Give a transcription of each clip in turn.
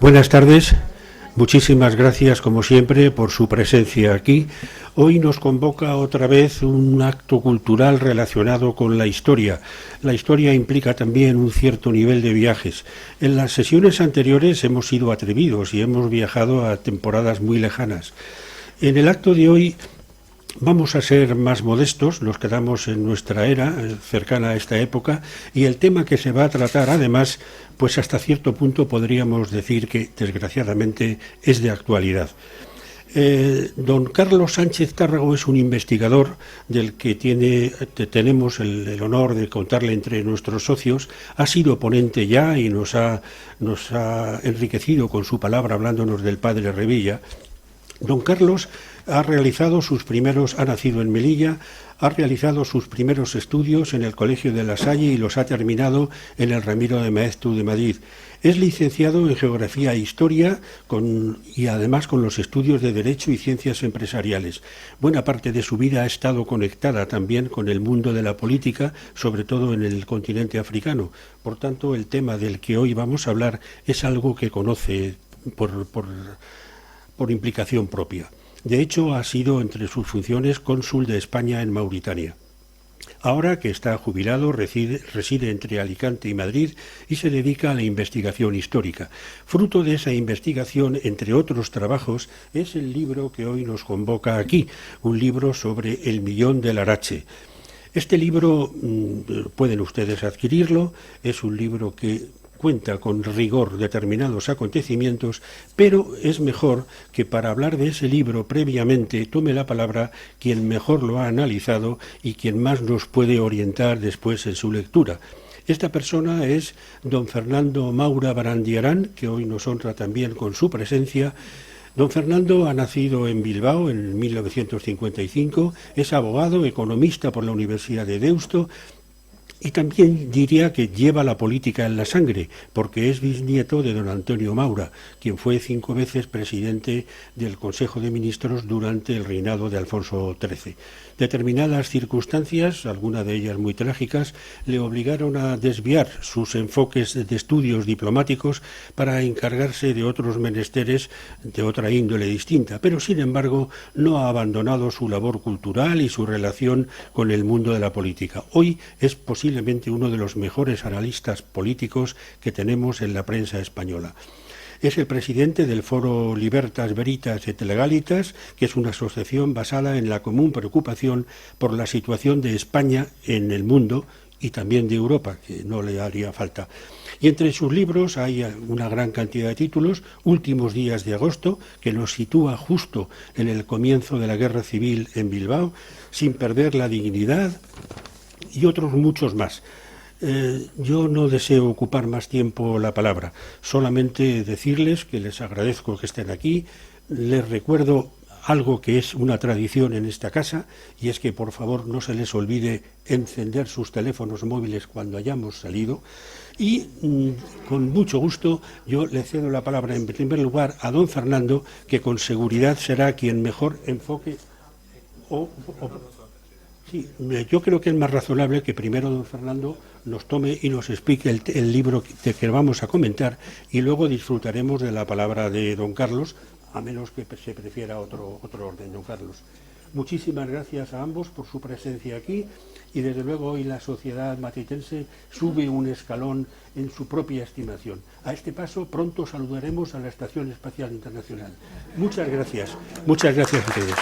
Buenas tardes, muchísimas gracias como siempre por su presencia aquí. Hoy nos convoca otra vez un acto cultural relacionado con la historia. La historia implica también un cierto nivel de viajes. En las sesiones anteriores hemos sido atrevidos y hemos viajado a temporadas muy lejanas. En el acto de hoy vamos a ser más modestos, nos quedamos en nuestra era, cercana a esta época, y el tema que se va a tratar, además, pues hasta cierto punto podríamos decir que, desgraciadamente, es de actualidad. Don Carlos Sánchez Tárrago es un investigador del que tenemos el honor de contarle entre nuestros socios. Ha sido ponente ya y nos ha enriquecido con su palabra hablándonos del padre Revilla. Don Carlos ha nacido en Melilla, ha realizado sus primeros estudios en el Colegio de La Salle y los ha terminado en el Ramiro de Maeztu de Madrid. Es licenciado en Geografía e Historia y además con los estudios de Derecho y Ciencias Empresariales. Buena parte de su vida ha estado conectada también con el mundo de la política, sobre todo en el continente africano. Por tanto, el tema del que hoy vamos a hablar es algo que conoce por implicación propia. De hecho, ha sido entre sus funciones cónsul de España en Mauritania. Ahora que está jubilado, reside entre Alicante y Madrid y se dedica a la investigación histórica. Fruto de esa investigación, entre otros trabajos, es el libro que hoy nos convoca aquí, un libro sobre el Millón del Arache. Este libro pueden ustedes adquirirlo, es un libro que cuenta con rigor determinados acontecimientos, pero es mejor que para hablar de ese libro previamente tome la palabra quien mejor lo ha analizado y quien más nos puede orientar después en su lectura. Esta persona es don Fernando Maura Barandiarán, que hoy nos honra también con su presencia. Don Fernando ha nacido en Bilbao en 1955, es abogado, economista por la Universidad de Deusto, y también diría que lleva la política en la sangre, porque es bisnieto de don Antonio Maura, quien fue 5 veces presidente del Consejo de Ministros durante el reinado de Alfonso XIII. Determinadas circunstancias, algunas de ellas muy trágicas, le obligaron a desviar sus enfoques de estudios diplomáticos para encargarse de otros menesteres de otra índole distinta, pero sin embargo no ha abandonado su labor cultural y su relación con el mundo de la política. Hoy es posiblemente uno de los mejores analistas políticos que tenemos en la prensa española. Es el presidente del Foro Libertas Veritas et Legalitas, que es una asociación basada en la común preocupación por la situación de España en el mundo y también de Europa, que no le haría falta. Y entre sus libros hay una gran cantidad de títulos: Últimos días de agosto, que nos sitúa justo en el comienzo de la guerra civil en Bilbao, Sin perder la dignidad, y otros muchos más. Yo no deseo ocupar más tiempo la palabra, solamente decirles que les agradezco que estén aquí. Les recuerdo algo que es una tradición en esta casa, y es que por favor no se les olvide encender sus teléfonos móviles cuando hayamos salido. Y con mucho gusto yo le cedo la palabra en primer lugar a don Fernando, que con seguridad será quien mejor enfoque Sí, yo creo que es más razonable que primero don Fernando nos tome y nos explique el libro que vamos a comentar, y luego disfrutaremos de la palabra de don Carlos, a menos que se prefiera otro orden, don Carlos. Muchísimas gracias a ambos por su presencia aquí, y desde luego hoy la sociedad matritense sube un escalón en su propia estimación. A este paso pronto saludaremos a la Estación Espacial Internacional. Muchas gracias a ustedes.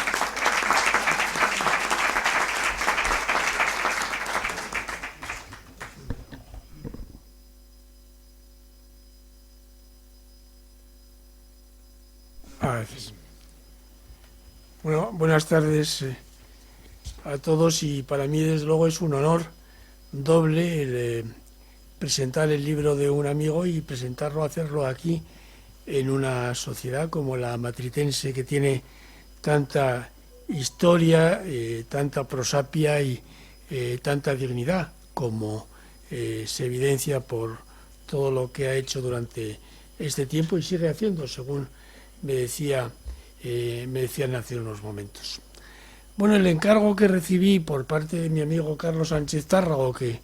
Bueno, buenas tardes a todos, y para mí desde luego es un honor doble presentar el libro de un amigo y hacerlo aquí en una sociedad como la matritense, que tiene tanta historia, tanta prosapia y tanta dignidad, como se evidencia por todo lo que ha hecho durante este tiempo y sigue haciendo, según me decían hace unos momentos. Bueno, el encargo que recibí por parte de mi amigo Carlos Sánchez Tárrago, que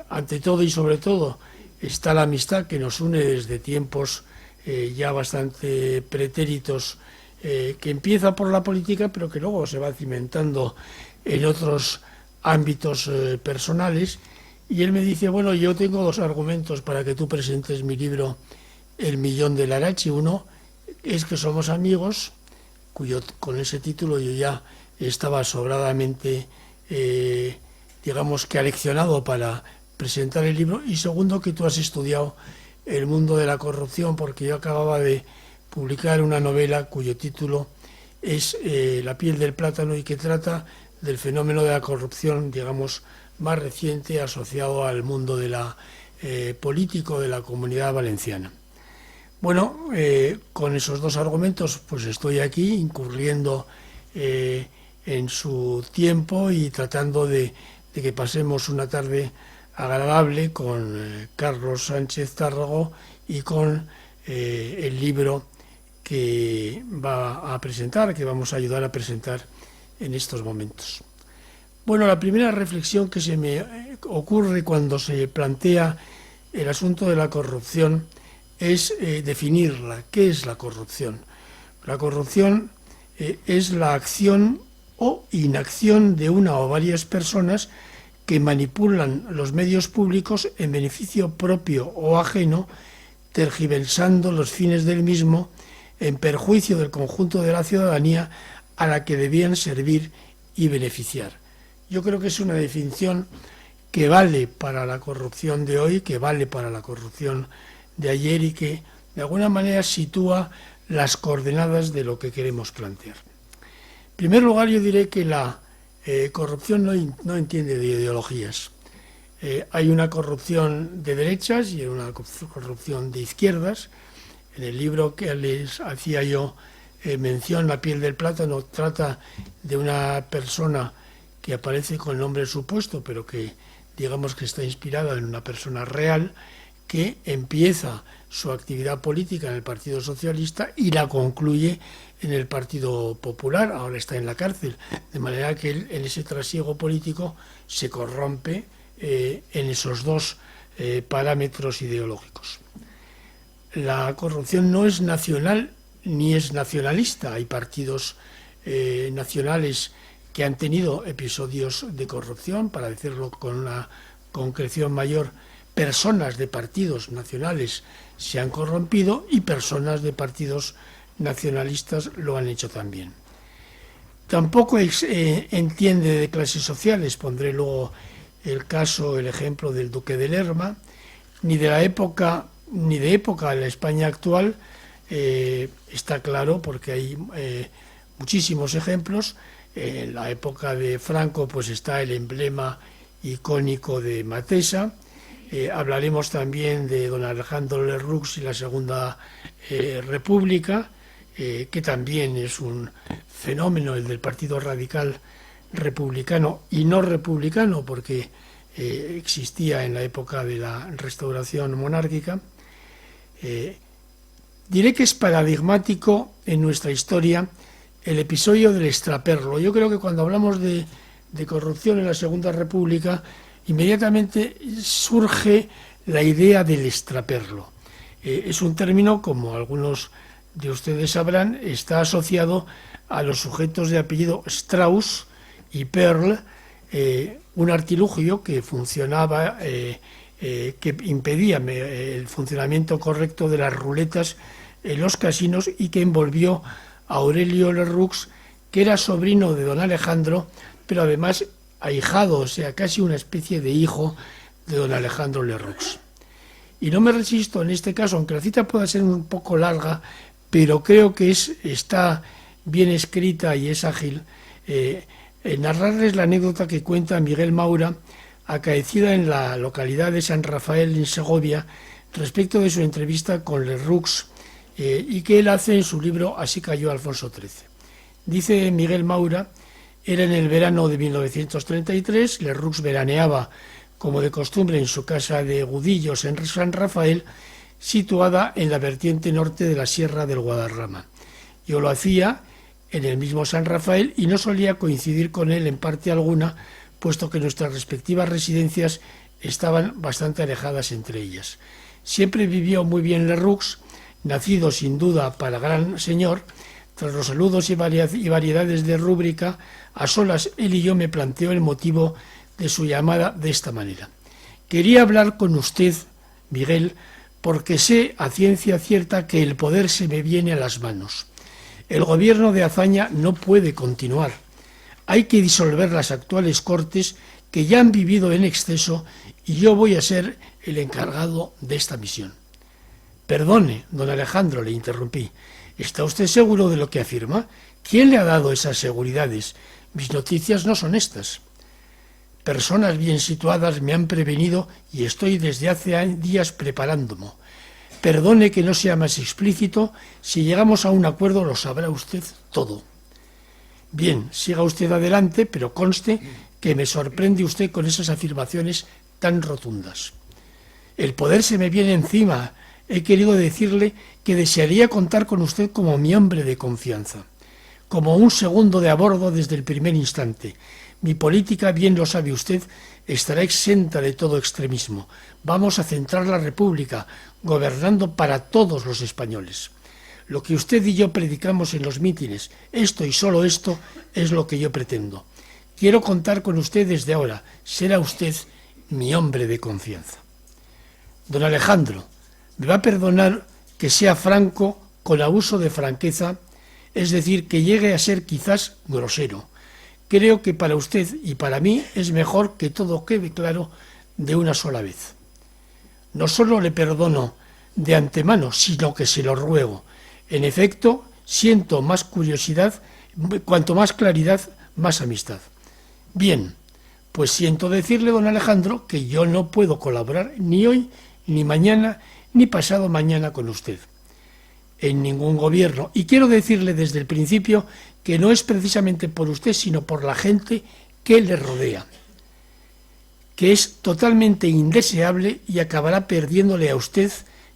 ante todo y sobre todo está la amistad que nos une desde tiempos ya bastante pretéritos, que empieza por la política, pero que luego se va cimentando en otros ámbitos personales. Y él me dice, bueno, yo tengo dos argumentos para que tú presentes mi libro El millón de Larache. Uno es que somos amigos, con ese título yo ya estaba sobradamente, digamos que aleccionado para presentar el libro. Y segundo, que tú has estudiado el mundo de la corrupción, porque yo acababa de publicar una novela cuyo título es La piel del plátano, y que trata del fenómeno de la corrupción, digamos, más reciente, asociado al mundo de la político de la Comunidad Valenciana. Bueno, con esos dos argumentos pues estoy aquí incurriendo en su tiempo y tratando de que pasemos una tarde agradable con Carlos Sánchez Tárrago y con el libro que va a presentar, que vamos a ayudar a presentar en estos momentos. Bueno, la primera reflexión que se me ocurre cuando se plantea el asunto de la corrupción es definirla. ¿Qué es la corrupción? La corrupción es la acción o inacción de una o varias personas que manipulan los medios públicos en beneficio propio o ajeno, tergiversando los fines del mismo en perjuicio del conjunto de la ciudadanía a la que debían servir y beneficiar. Yo creo que es una definición que vale para la corrupción de hoy, que vale para la corrupción de ayer y que de alguna manera sitúa las coordenadas de lo que queremos plantear. En primer lugar, yo diré que la corrupción no entiende de ideologías. Hay una corrupción de derechas y una corrupción de izquierdas. En el libro que les hacía yo mención, La piel del plátano, trata de una persona que aparece con nombre supuesto, pero que digamos que está inspirada en una persona real, que empieza su actividad política en el Partido Socialista y la concluye en el Partido Popular. Ahora está en la cárcel, de manera que él, en ese trasiego político, se corrompe en esos dos parámetros ideológicos. La corrupción no es nacional ni es nacionalista. Hay partidos nacionales que han tenido episodios de corrupción, para decirlo con una concreción mayor. Personas de partidos nacionales se han corrompido y personas de partidos nacionalistas lo han hecho también. Tampoco entiende de clases sociales. Pondré luego el ejemplo del duque de Lerma, ni de época en la España actual. Está claro, porque hay muchísimos ejemplos. En la época de Franco pues está el emblema icónico de Matesa. Hablaremos también de don Alejandro Lerroux y la Segunda República, que también es un fenómeno, el del Partido Radical republicano y no republicano, porque existía en la época de la restauración monárquica. Diré que es paradigmático en nuestra historia el episodio del extraperlo. Yo creo que cuando hablamos de corrupción en la Segunda República, inmediatamente surge la idea del extraperlo. Es un término, como algunos de ustedes sabrán, está asociado a los sujetos de apellido Strauss y Perl, un artilugio que funcionaba, que impedía el funcionamiento correcto de las ruletas en los casinos y que envolvió a Aurelio Lerroux, que era sobrino de don Alejandro, pero además ahijado, o sea, casi una especie de hijo de don Alejandro Lerroux. Y no me resisto en este caso, aunque la cita pueda ser un poco larga, pero creo que está bien escrita y es ágil, narrarles la anécdota que cuenta Miguel Maura, acaecida en la localidad de San Rafael, en Segovia, respecto de su entrevista con Lerroux, y que él hace en su libro Así cayó Alfonso XIII. Dice Miguel Maura: era en el verano de 1933, Lerroux veraneaba, como de costumbre, en su casa de Gudillos, en San Rafael, situada en la vertiente norte de la Sierra del Guadarrama. Yo lo hacía en el mismo San Rafael y no solía coincidir con él en parte alguna, puesto que nuestras respectivas residencias estaban bastante alejadas entre ellas. Siempre vivió muy bien Lerroux, nacido sin duda para gran señor, tras los saludos y variedades de rúbrica, a solas él y yo me planteo el motivo de su llamada de esta manera. Quería hablar con usted, Miguel, porque sé a ciencia cierta que el poder se me viene a las manos. El gobierno de Azaña no puede continuar. Hay que disolver las actuales Cortes que ya han vivido en exceso y yo voy a ser el encargado de esta misión. Perdone, don Alejandro, le interrumpí. ¿Está usted seguro de lo que afirma? ¿Quién le ha dado esas seguridades? Mis noticias no son estas. Personas bien situadas me han prevenido y estoy desde hace días preparándome. Perdone que no sea más explícito, si llegamos a un acuerdo lo sabrá usted todo. Bien, siga usted adelante, pero conste que me sorprende usted con esas afirmaciones tan rotundas. El poder se me viene encima. He querido decirle que desearía contar con usted como mi hombre de confianza, como un segundo de a bordo desde el primer instante. Mi política, bien lo sabe usted, estará exenta de todo extremismo. Vamos a centrar la República, gobernando para todos los españoles. Lo que usted y yo predicamos en los mítines, esto y solo esto, es lo que yo pretendo. Quiero contar con usted desde ahora. Será usted mi hombre de confianza. Don Alejandro, me va a perdonar que sea franco con abuso de franqueza, es decir, que llegue a ser quizás grosero. Creo que para usted y para mí es mejor que todo quede claro de una sola vez. No solo le perdono de antemano, sino que se lo ruego. En efecto, siento más curiosidad, cuanto más claridad, más amistad. Bien, pues siento decirle, don Alejandro, que yo no puedo colaborar ni hoy, ni mañana, ni pasado mañana con usted. En ningún gobierno. Y quiero decirle desde el principio que no es precisamente por usted, sino por la gente que le rodea, que es totalmente indeseable y acabará perdiéndole a usted.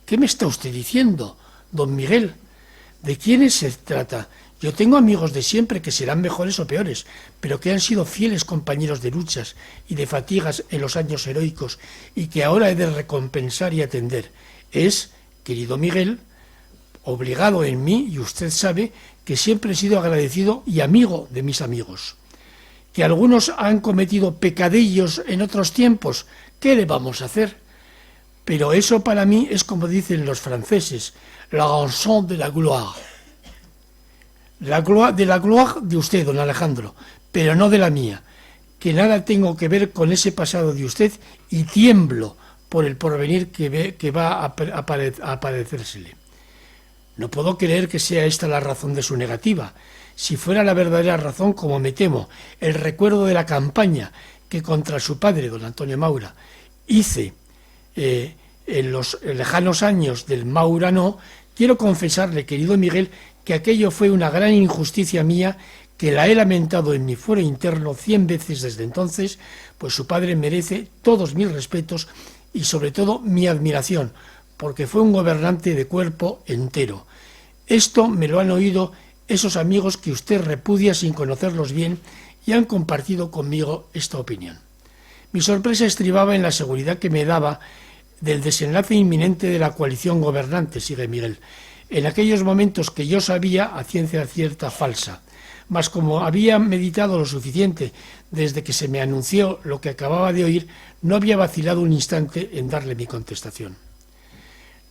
¿Qué me está usted diciendo, don Miguel? ¿De quiénes se trata? Yo tengo amigos de siempre que serán mejores o peores, pero que han sido fieles compañeros de luchas y de fatigas en los años heroicos y que ahora he de recompensar y atender. Es, querido Miguel, obligado en mí, y usted sabe que siempre he sido agradecido y amigo de mis amigos. Que algunos han cometido pecadillos en otros tiempos, ¿qué le vamos a hacer? Pero eso para mí es como dicen los franceses, la rançon de la gloire. De la gloire de usted, don Alejandro, pero no de la mía, que nada tengo que ver con ese pasado de usted y tiemblo por el porvenir que va a aparecérsele. No puedo creer que sea esta la razón de su negativa. Si fuera la verdadera razón, como me temo, el recuerdo de la campaña que contra su padre, don Antonio Maura, hice en los lejanos años del Maurano, quiero confesarle, querido Miguel, que aquello fue una gran injusticia mía, que la he lamentado en mi fuero interno 100 veces desde entonces, pues su padre merece todos mis respetos y sobre todo mi admiración, porque fue un gobernante de cuerpo entero. Esto me lo han oído esos amigos que usted repudia sin conocerlos bien y han compartido conmigo esta opinión. Mi sorpresa estribaba en la seguridad que me daba del desenlace inminente de la coalición gobernante, sigue Miguel, en aquellos momentos que yo sabía a ciencia cierta falsa. Mas como había meditado lo suficiente desde que se me anunció lo que acababa de oír, no había vacilado un instante en darle mi contestación.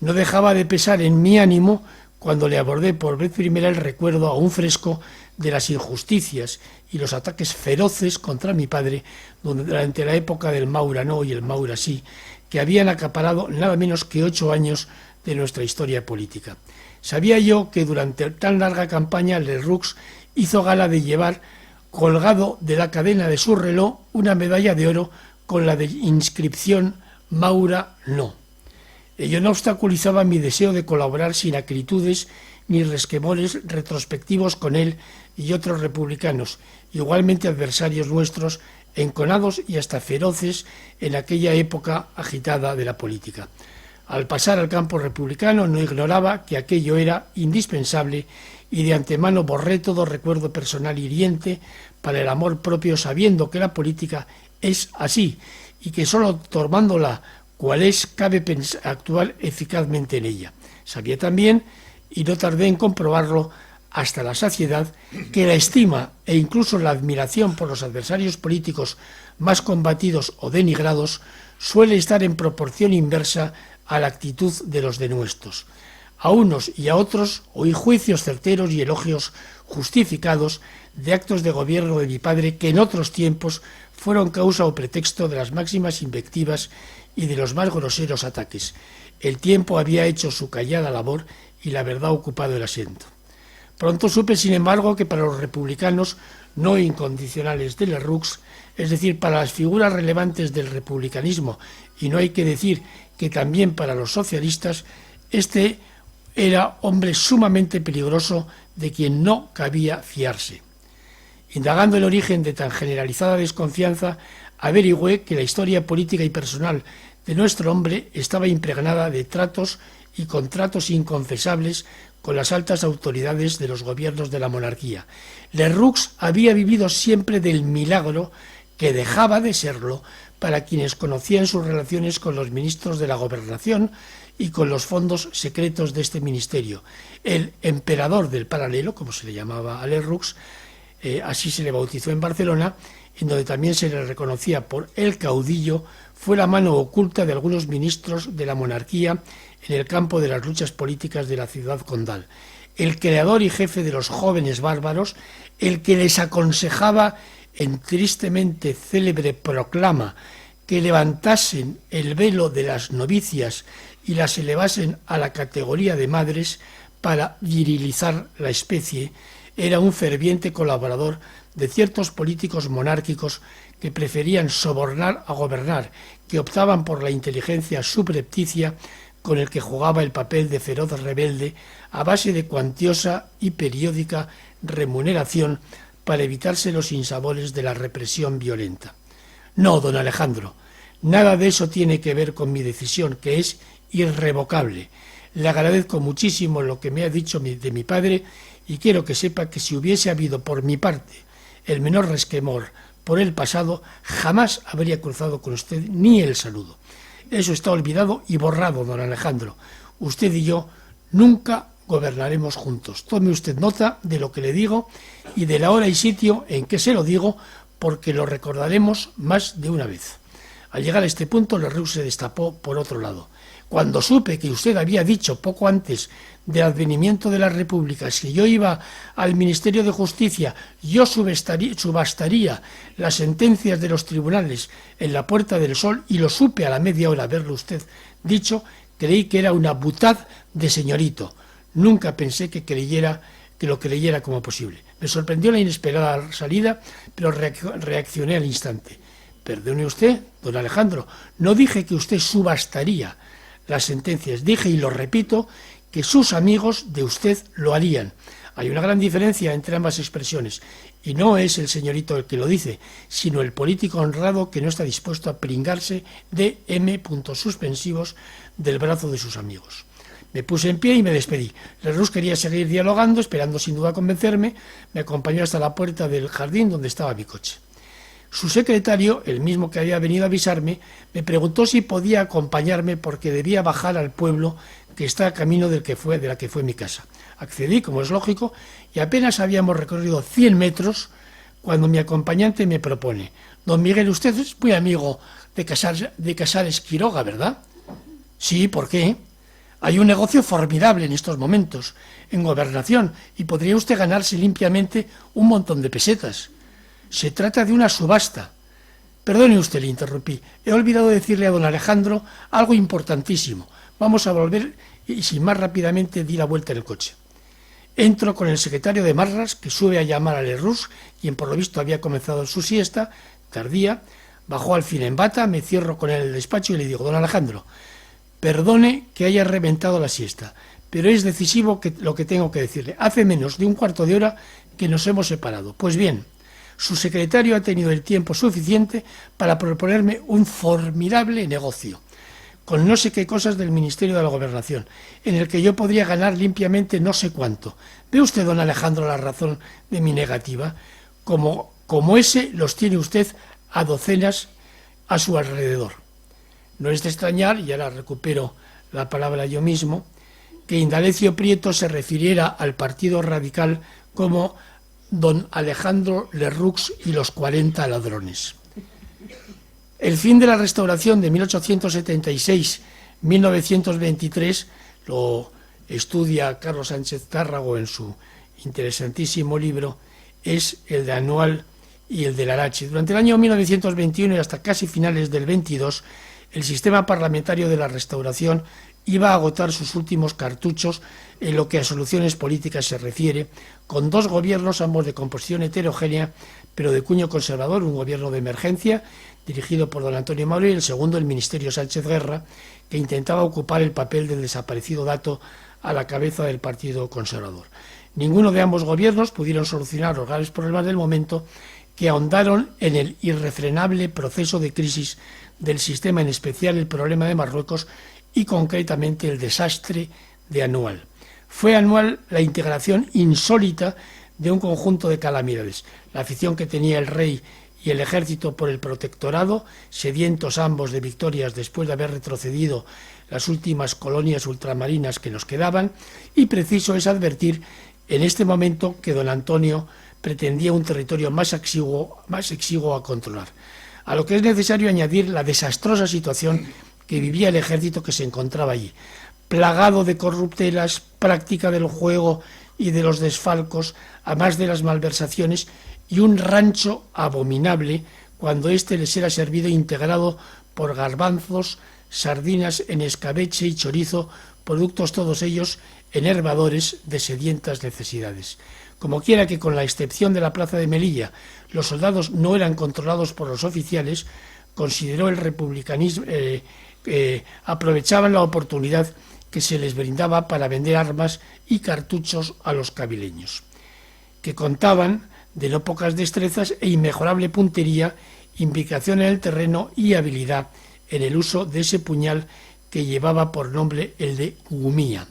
No dejaba de pesar en mi ánimo cuando le abordé por vez primera el recuerdo aún fresco de las injusticias y los ataques feroces contra mi padre durante la época del Maura no y el Maura sí, que habían acaparado nada menos que 8 años de nuestra historia política. Sabía yo que durante tan larga campaña Lerroux hizo gala de llevar colgado de la cadena de su reloj una medalla de oro con la de inscripción Maura no. Ello no obstaculizaba mi deseo de colaborar sin acritudes ni resquemores retrospectivos con él y otros republicanos, igualmente adversarios nuestros, enconados y hasta feroces en aquella época agitada de la política. Al pasar al campo republicano no ignoraba que aquello era indispensable y de antemano borré todo recuerdo personal hiriente para el amor propio, sabiendo que la política es así y que sólo tomándola cuál es, cabe actuar eficazmente en ella. Sabía también, y no tardé en comprobarlo hasta la saciedad, que la estima e incluso la admiración por los adversarios políticos más combatidos o denigrados suele estar en proporción inversa a la actitud de los denuestos. A unos y a otros oí juicios certeros y elogios justificados de actos de gobierno de mi padre que en otros tiempos fueron causa o pretexto de las máximas invectivas y de los más groseros ataques. El tiempo había hecho su callada labor y la verdad ocupado el asiento. Pronto supe, sin embargo, que para los republicanos no incondicionales de Lerroux, es decir, para las figuras relevantes del republicanismo, y no hay que decir que también para los socialistas, este era hombre sumamente peligroso de quien no cabía fiarse. Indagando el origen de tan generalizada desconfianza, averigüé que la historia política y personal de nuestro hombre estaba impregnada de tratos y contratos inconfesables con las altas autoridades de los gobiernos de la monarquía. Lerroux había vivido siempre del milagro que dejaba de serlo para quienes conocían sus relaciones con los ministros de la gobernación y con los fondos secretos de este ministerio. El emperador del paralelo, como se le llamaba a Lerroux, así se le bautizó en Barcelona, en donde también se le reconocía por el caudillo, fue la mano oculta de algunos ministros de la monarquía en el campo de las luchas políticas de la ciudad condal. El creador y jefe de los jóvenes bárbaros, el que les aconsejaba en tristemente célebre proclama que levantasen el velo de las novicias y las elevasen a la categoría de madres para virilizar la especie, era un ferviente colaborador de ciertos políticos monárquicos que preferían sobornar a gobernar, que optaban por la inteligencia subrepticia con el que jugaba el papel de feroz rebelde a base de cuantiosa y periódica remuneración para evitarse los sinsabores de la represión violenta. No, don Alejandro, nada de eso tiene que ver con mi decisión, que es irrevocable. Le agradezco muchísimo lo que me ha dicho de mi padre y quiero que sepa que si hubiese habido por mi parte el menor resquemor por el pasado, jamás habría cruzado con usted ni el saludo. Eso está olvidado y borrado, don Alejandro. Usted y yo nunca gobernaremos juntos. Tome usted nota de lo que le digo y de la hora y sitio en que se lo digo, porque lo recordaremos más de una vez. Al llegar a este punto, Lerroux se destapó por otro lado. Cuando supe que usted había dicho poco antes del advenimiento de las repúblicas que yo iba al Ministerio de Justicia, yo subastaría las sentencias de los tribunales en la Puerta del Sol, y lo supe a la media hora haberlo usted dicho, creí que era una butad de señorito. Nunca pensé que lo creyera como posible. Me sorprendió la inesperada salida, pero reaccioné al instante. Perdone usted, don Alejandro, no dije que usted subastaría las sentencias, dije, y lo repito, que sus amigos de usted lo harían. Hay una gran diferencia entre ambas expresiones, y no es el señorito el que lo dice, sino el político honrado que no está dispuesto a pringarse de M. suspensivos del brazo de sus amigos. Me puse en pie y me despedí. Lerroux quería seguir dialogando, esperando sin duda convencerme. Me acompañó hasta la puerta del jardín donde estaba mi coche. Su secretario, el mismo que había venido a avisarme, me preguntó si podía acompañarme porque debía bajar al pueblo que está a camino de la que fue mi casa. Accedí, como es lógico, y apenas habíamos recorrido 100 metros cuando mi acompañante me propone: don Miguel, usted es muy amigo de Casares Quiroga, ¿verdad? Sí, ¿por qué? Hay un negocio formidable en estos momentos, en gobernación, y podría usted ganarse limpiamente un montón de pesetas. Se trata de una subasta. Perdone usted, le interrumpí. He olvidado decirle a don Alejandro algo importantísimo. Vamos a volver y sin más rápidamente di la vuelta en el coche. Entro con el secretario de Marras, que sube a llamar a Lerroux, quien por lo visto había comenzado su siesta, tardía. Bajó al fin en bata, me cierro con él en el despacho y le digo: don Alejandro, perdone que haya reventado la siesta, pero es decisivo lo que tengo que decirle. Hace menos de un cuarto de hora que nos hemos separado. Pues bien, su secretario ha tenido el tiempo suficiente para proponerme un formidable negocio, con no sé qué cosas del Ministerio de la Gobernación, en el que yo podría ganar limpiamente no sé cuánto. ¿Ve usted, don Alejandro, la razón de mi negativa? Como ese los tiene usted a docenas a su alrededor. No es de extrañar, y ahora recupero la palabra yo mismo, que Indalecio Prieto se refiriera al Partido Radical como don Alejandro Lerroux y los 40 ladrones. El fin de la Restauración de 1876-1923 lo estudia Carlos Sánchez Tárrago en su interesantísimo libro, es el de Anual y el de Larache. Durante el año 1921 y hasta casi finales del 22, el sistema parlamentario de la Restauración iba a agotar sus últimos cartuchos en lo que a soluciones políticas se refiere, con dos gobiernos, ambos de composición heterogénea, pero de cuño conservador, un gobierno de emergencia, dirigido por don Antonio Mauro, y el segundo, el Ministerio Sánchez Guerra, que intentaba ocupar el papel del desaparecido Dato a la cabeza del Partido Conservador. Ninguno de ambos gobiernos pudieron solucionar los graves problemas del momento, que ahondaron en el irrefrenable proceso de crisis del sistema, en especial el problema de Marruecos y concretamente el desastre de Anual. Fue Anual la integración insólita de un conjunto de calamidades. La afición que tenía el rey y el ejército por el protectorado, sedientos ambos de victorias después de haber retrocedido las últimas colonias ultramarinas que nos quedaban, y preciso es advertir en este momento que don Antonio pretendía un territorio más exiguo a controlar. A lo que es necesario añadir la desastrosa situación que vivía el ejército que se encontraba allí, plagado de corruptelas, práctica del juego y de los desfalcos, a más de las malversaciones, y un rancho abominable cuando éste les era servido integrado por garbanzos, sardinas en escabeche y chorizo, productos todos ellos enervadores de sedientas necesidades. Como quiera que, con la excepción de la plaza de Melilla, los soldados no eran controlados por los oficiales, consideró el republicanismo, aprovechaban la oportunidad que se les brindaba para vender armas y cartuchos a los cabileños, que contaban de no pocas destrezas e inmejorable puntería, implicación en el terreno y habilidad en el uso de ese puñal que llevaba por nombre el de Gumía.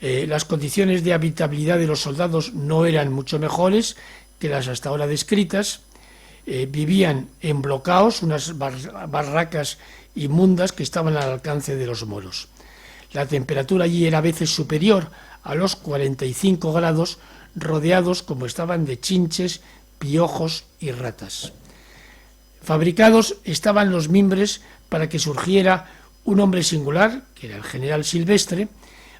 Las condiciones de habitabilidad de los soldados no eran mucho mejores que las hasta ahora descritas. Vivían en blocaos, unas barracas inmundas que estaban al alcance de los moros. La temperatura allí era a veces superior a los 45 grados, rodeados como estaban de chinches, piojos y ratas. Fabricados estaban los mimbres para que surgiera un hombre singular, que era el general Silvestre,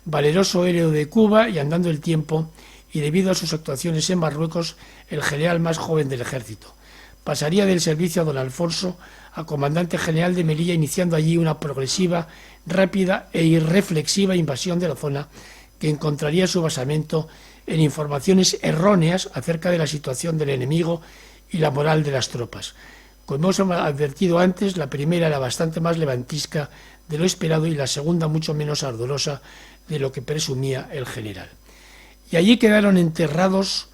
valeroso héroe de Cuba y andando el tiempo, y debido a sus actuaciones en Marruecos, el general más joven del ejército. Pasaría del servicio a don Alfonso a comandante general de Melilla, iniciando allí una progresiva, rápida e irreflexiva invasión de la zona, que encontraría su basamento en informaciones erróneas acerca de la situación del enemigo y la moral de las tropas. Como hemos advertido antes, la primera era bastante más levantisca de lo esperado y la segunda mucho menos ardorosa de lo que presumía el general. Y allí quedaron enterrados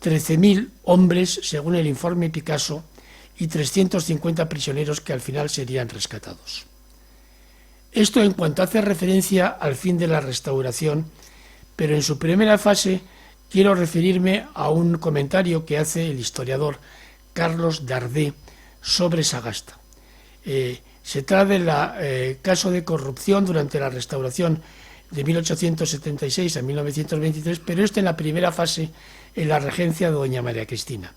13.000 hombres, según el informe Picasso, y 350 prisioneros que al final serían rescatados. Esto en cuanto hace referencia al fin de la Restauración, pero en su primera fase quiero referirme a un comentario que hace el historiador Carlos Darder sobre Sagasta. Se trata del caso de corrupción durante la Restauración de 1876 a 1923, pero en la primera fase, en la regencia de doña María Cristina.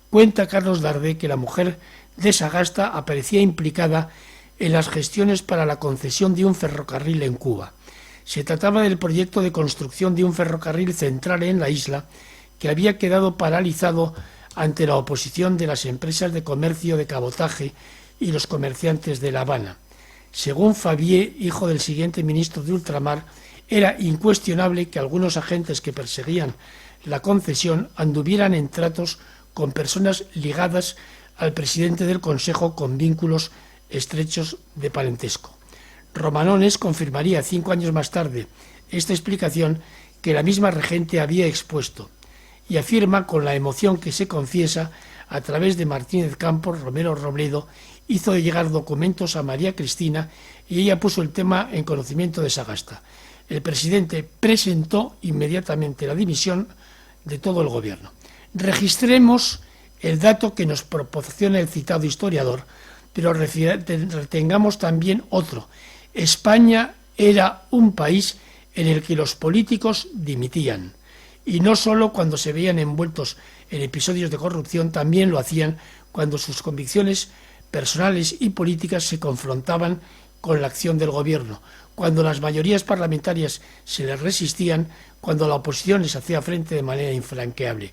Cuenta Carlos Darder que la mujer de Sagasta aparecía implicada en las gestiones para la concesión de un ferrocarril en Cuba. Se trataba del proyecto de construcción de un ferrocarril central en la isla, que había quedado paralizado ante la oposición de las empresas de comercio de cabotaje y los comerciantes de La Habana. Según Fabié, hijo del siguiente ministro de Ultramar, era incuestionable que algunos agentes que perseguían la concesión anduvieran en tratos con personas ligadas al presidente del Consejo con vínculos estrechos de parentesco. Romanones confirmaría 5 años más tarde esta explicación que la misma regente había expuesto, y afirma con la emoción que se confiesa a través de Martínez Campos. Romero Robledo hizo llegar documentos a María Cristina y ella puso el tema en conocimiento de Sagasta. El presidente presentó inmediatamente la dimisión de todo el gobierno. Registremos el dato que nos proporciona el citado historiador pero retengamos también otro. España era un país en el que los políticos dimitían. Y no solo cuando se veían envueltos en episodios de corrupción, también lo hacían cuando sus convicciones personales y políticas se confrontaban con la acción del gobierno, cuando las mayorías parlamentarias se les resistían, cuando la oposición les hacía frente de manera infranqueable.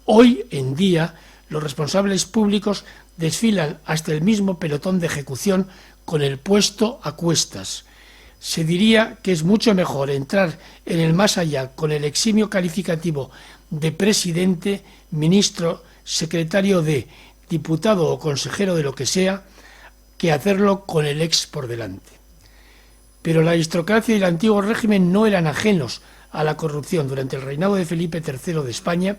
Hoy en día, los responsables públicos desfilan hasta el mismo pelotón de ejecución con el puesto a cuestas. Se diría que es mucho mejor entrar en el más allá con el eximio calificativo de presidente, ministro, secretario de, diputado o consejero de lo que sea, que hacerlo con el ex por delante. Pero la aristocracia y el antiguo régimen no eran ajenos a la corrupción. Durante el reinado de Felipe III de España,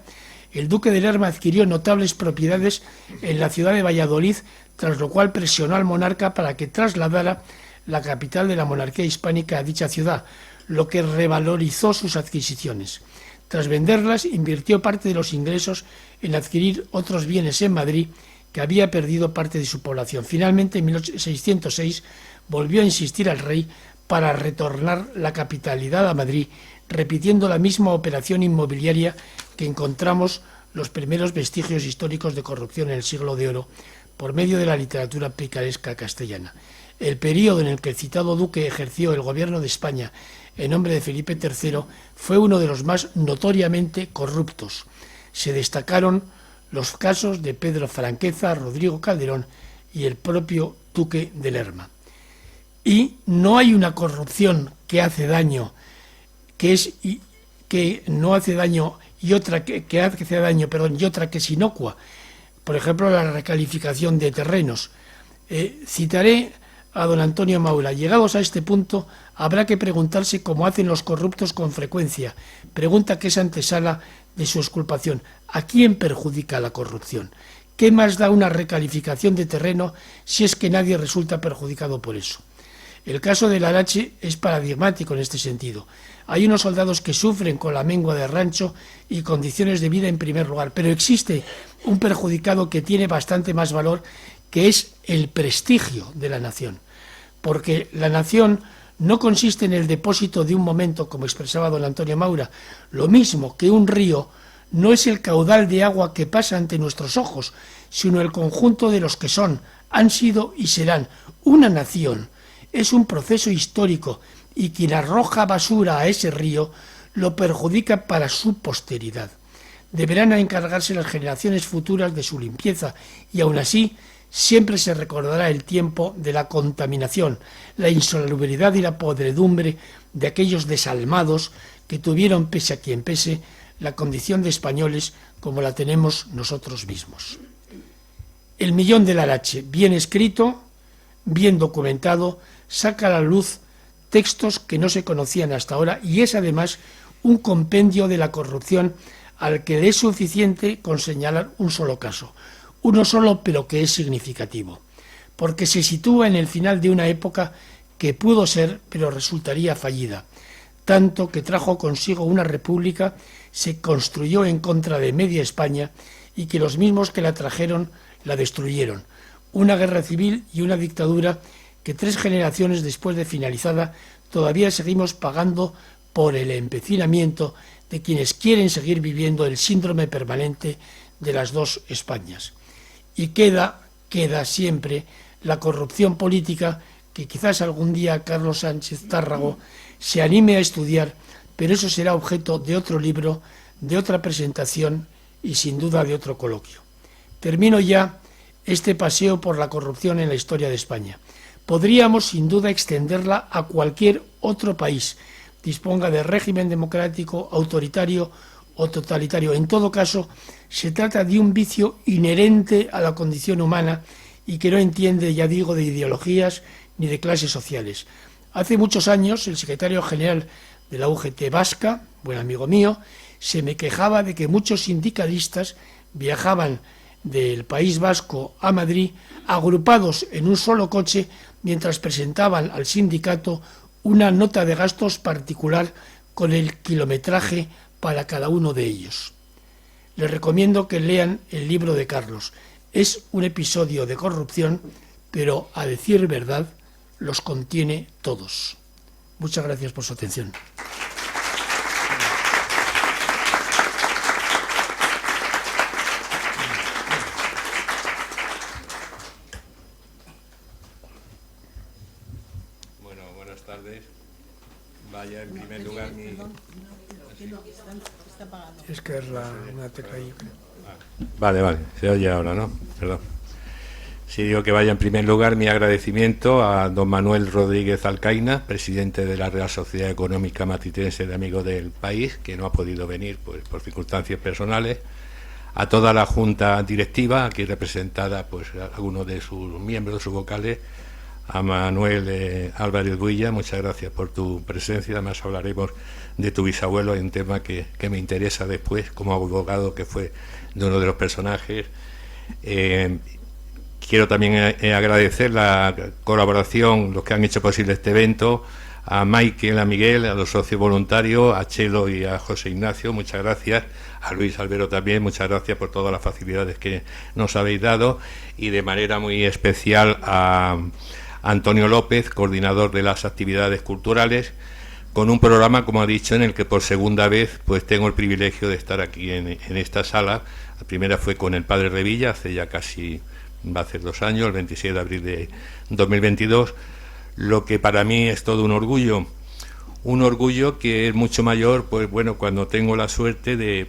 el duque de Lerma adquirió notables propiedades en la ciudad de Valladolid, tras lo cual presionó al monarca para que trasladara la capital de la monarquía hispánica a dicha ciudad, lo que revalorizó sus adquisiciones. Tras venderlas, invirtió parte de los ingresos en adquirir otros bienes en Madrid, que había perdido parte de su población. Finalmente, en 1606, volvió a insistir al rey para retornar la capitalidad a Madrid, repitiendo la misma operación inmobiliaria que encontramos los primeros vestigios históricos de corrupción en el Siglo de Oro, por medio de la literatura picaresca castellana. El período en el que el citado duque ejerció el gobierno de España en nombre de Felipe III fue uno de los más notoriamente corruptos. Se destacaron los casos de Pedro Franqueza, Rodrigo Calderón y el propio duque de Lerma. Y no hay una corrupción que hace daño, que no hace daño y otra que hace daño, y otra que es inocua. Por ejemplo, la recalificación de terrenos. Citaré a don Antonio Maura. Llegados a este punto, habrá que preguntarse cómo hacen los corruptos con frecuencia. Pregunta que es antesala de su exculpación. ¿A quién perjudica la corrupción? ¿Qué más da una recalificación de terreno si es que nadie resulta perjudicado por eso? El caso de Larache es paradigmático en este sentido. Hay unos soldados que sufren con la mengua de rancho y condiciones de vida en primer lugar, pero existe un perjudicado que tiene bastante más valor, que es el prestigio de la nación. Porque la nación no consiste en el depósito de un momento, como expresaba don Antonio Maura. Lo mismo que un río no es el caudal de agua que pasa ante nuestros ojos, sino el conjunto de los que son, han sido y serán. Una nación es un proceso histórico y quien arroja basura a ese río lo perjudica para su posteridad. Deberán encargarse las generaciones futuras de su limpieza y aún así siempre se recordará el tiempo de la contaminación, la insalubridad y la podredumbre de aquellos desalmados que tuvieron, pese a quien pese, la condición de españoles como la tenemos nosotros mismos. El Millón de Larache, bien escrito, bien documentado, saca a la luz textos que no se conocían hasta ahora y es además un compendio de la corrupción al que le es suficiente con señalar un solo caso. Uno solo, pero que es significativo, porque se sitúa en el final de una época que pudo ser, pero resultaría fallida, tanto que trajo consigo una república, se construyó en contra de media España y que los mismos que la trajeron la destruyeron. Una guerra civil y una dictadura que 3 generaciones después de finalizada todavía seguimos pagando por el empecinamiento de quienes quieren seguir viviendo el síndrome permanente de las dos Españas. Y queda siempre la corrupción política que quizás algún día Carlos Sánchez Tárrago se anime a estudiar, pero eso será objeto de otro libro, de otra presentación y sin duda de otro coloquio. Termino ya este paseo por la corrupción en la historia de España. Podríamos sin duda extenderla a cualquier otro país, disponga de régimen democrático, autoritario o totalitario. En todo caso, se trata de un vicio inherente a la condición humana y que no entiende, ya digo, de ideologías ni de clases sociales. Hace muchos años, el secretario general de la UGT vasca, buen amigo mío, se me quejaba de que muchos sindicalistas viajaban del País Vasco a Madrid agrupados en un solo coche mientras presentaban al sindicato una nota de gastos particular con el kilometraje para cada uno de ellos. Les recomiendo que lean el libro de Carlos. Es un episodio de corrupción, pero a decir verdad, los contiene todos. Muchas gracias por su atención. Bueno, buenas tardes. Vaya, en primer lugar, mi... Es que es una tecla ahí. Vale, se oye ahora, ¿no? Perdón. Sí, digo que vaya en primer lugar mi agradecimiento a don Manuel Rodríguez Alcaina, presidente de la Real Sociedad Económica Matritense de Amigos del País, que no ha podido venir pues, por circunstancias personales, a toda la Junta Directiva, aquí representada pues algunos de sus miembros, sus vocales, a Manuel Álvarez Builla, muchas gracias por tu presencia. Además hablaremos de tu bisabuelo, en un tema que me interesa después, como abogado que fue de uno de los personajes. Quiero también agradecer la colaboración, los que han hecho posible este evento, a Michael, a Miguel, a los socios voluntarios, a Chelo y a José Ignacio, muchas gracias, a Luis Albero también, muchas gracias por todas las facilidades que nos habéis dado, y de manera muy especial a Antonio López, coordinador de las actividades culturales, con un programa, como ha dicho, en el que por segunda vez pues tengo el privilegio de estar aquí en esta sala. La primera fue con el padre Revilla, hace ya casi, va a ser 2 años, el 26 de abril de 2022, lo que para mí es todo un orgullo que es mucho mayor, pues bueno, cuando tengo la suerte de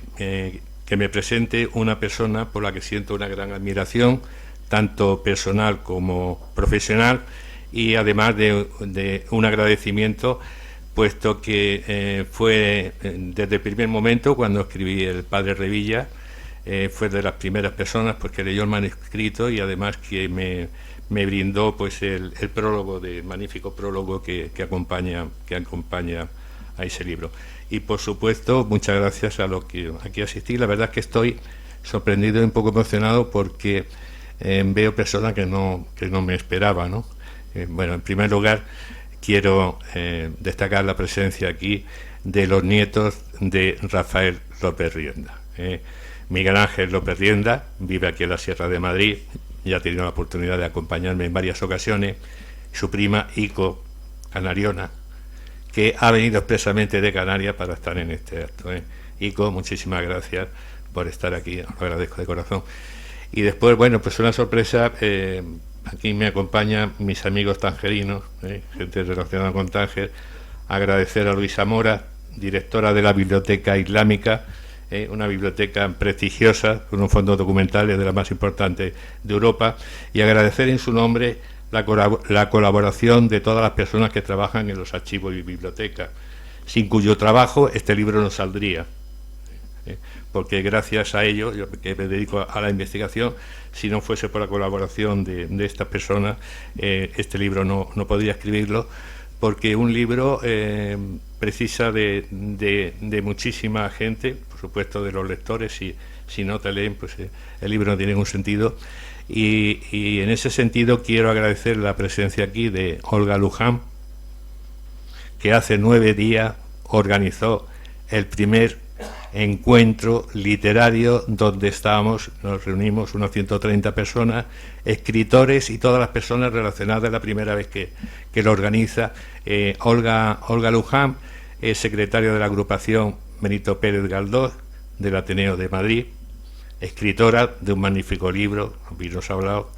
que me presente una persona por la que siento una gran admiración, tanto personal como profesional, y además de un agradecimiento, puesto que fue desde el primer momento, cuando escribí El padre Revilla, fue de las primeras personas pues, que leyó el manuscrito, y además que me brindó pues el prólogo, magnífico prólogo que acompaña a ese libro. Y por supuesto, muchas gracias a los que aquí asistí. La verdad es que estoy sorprendido y un poco emocionado porque veo personas que no me esperaba, ¿no? Bueno, en primer lugar, quiero destacar la presencia aquí de los nietos de Rafael López Rienda. Miguel Ángel López Rienda vive aquí en la Sierra de Madrid, ya ha tenido la oportunidad de acompañarme en varias ocasiones. Su prima Ico Canariona, que ha venido expresamente de Canarias para estar en este acto. Ico, muchísimas gracias por estar aquí, lo agradezco de corazón. Y después, bueno, pues una sorpresa, aquí me acompañan mis amigos tangerinos, gente relacionada con Tánger. Agradecer a Luisa Mora, directora de la Biblioteca Islámica, una biblioteca prestigiosa, con un fondo documental de las más importantes de Europa, y agradecer en su nombre la colaboración de todas las personas que trabajan en los archivos y bibliotecas, sin cuyo trabajo este libro no saldría. Porque gracias a ello, yo que me dedico a la investigación, si no fuese por la colaboración de estas personas, este libro no podría escribirlo, porque un libro precisa de muchísima gente, por supuesto de los lectores. Si no te leen, pues el libro no tiene ningún sentido. Y en ese sentido quiero agradecer la presencia aquí de Olga Luján, que hace 9 días organizó el primer encuentro literario donde nos reunimos unos 130 personas, escritores y todas las personas relacionadas. La primera vez que lo organiza. Olga Luján es secretaria de la agrupación Benito Pérez Galdós del Ateneo de Madrid, escritora de un magnífico libro, nos ha hablado.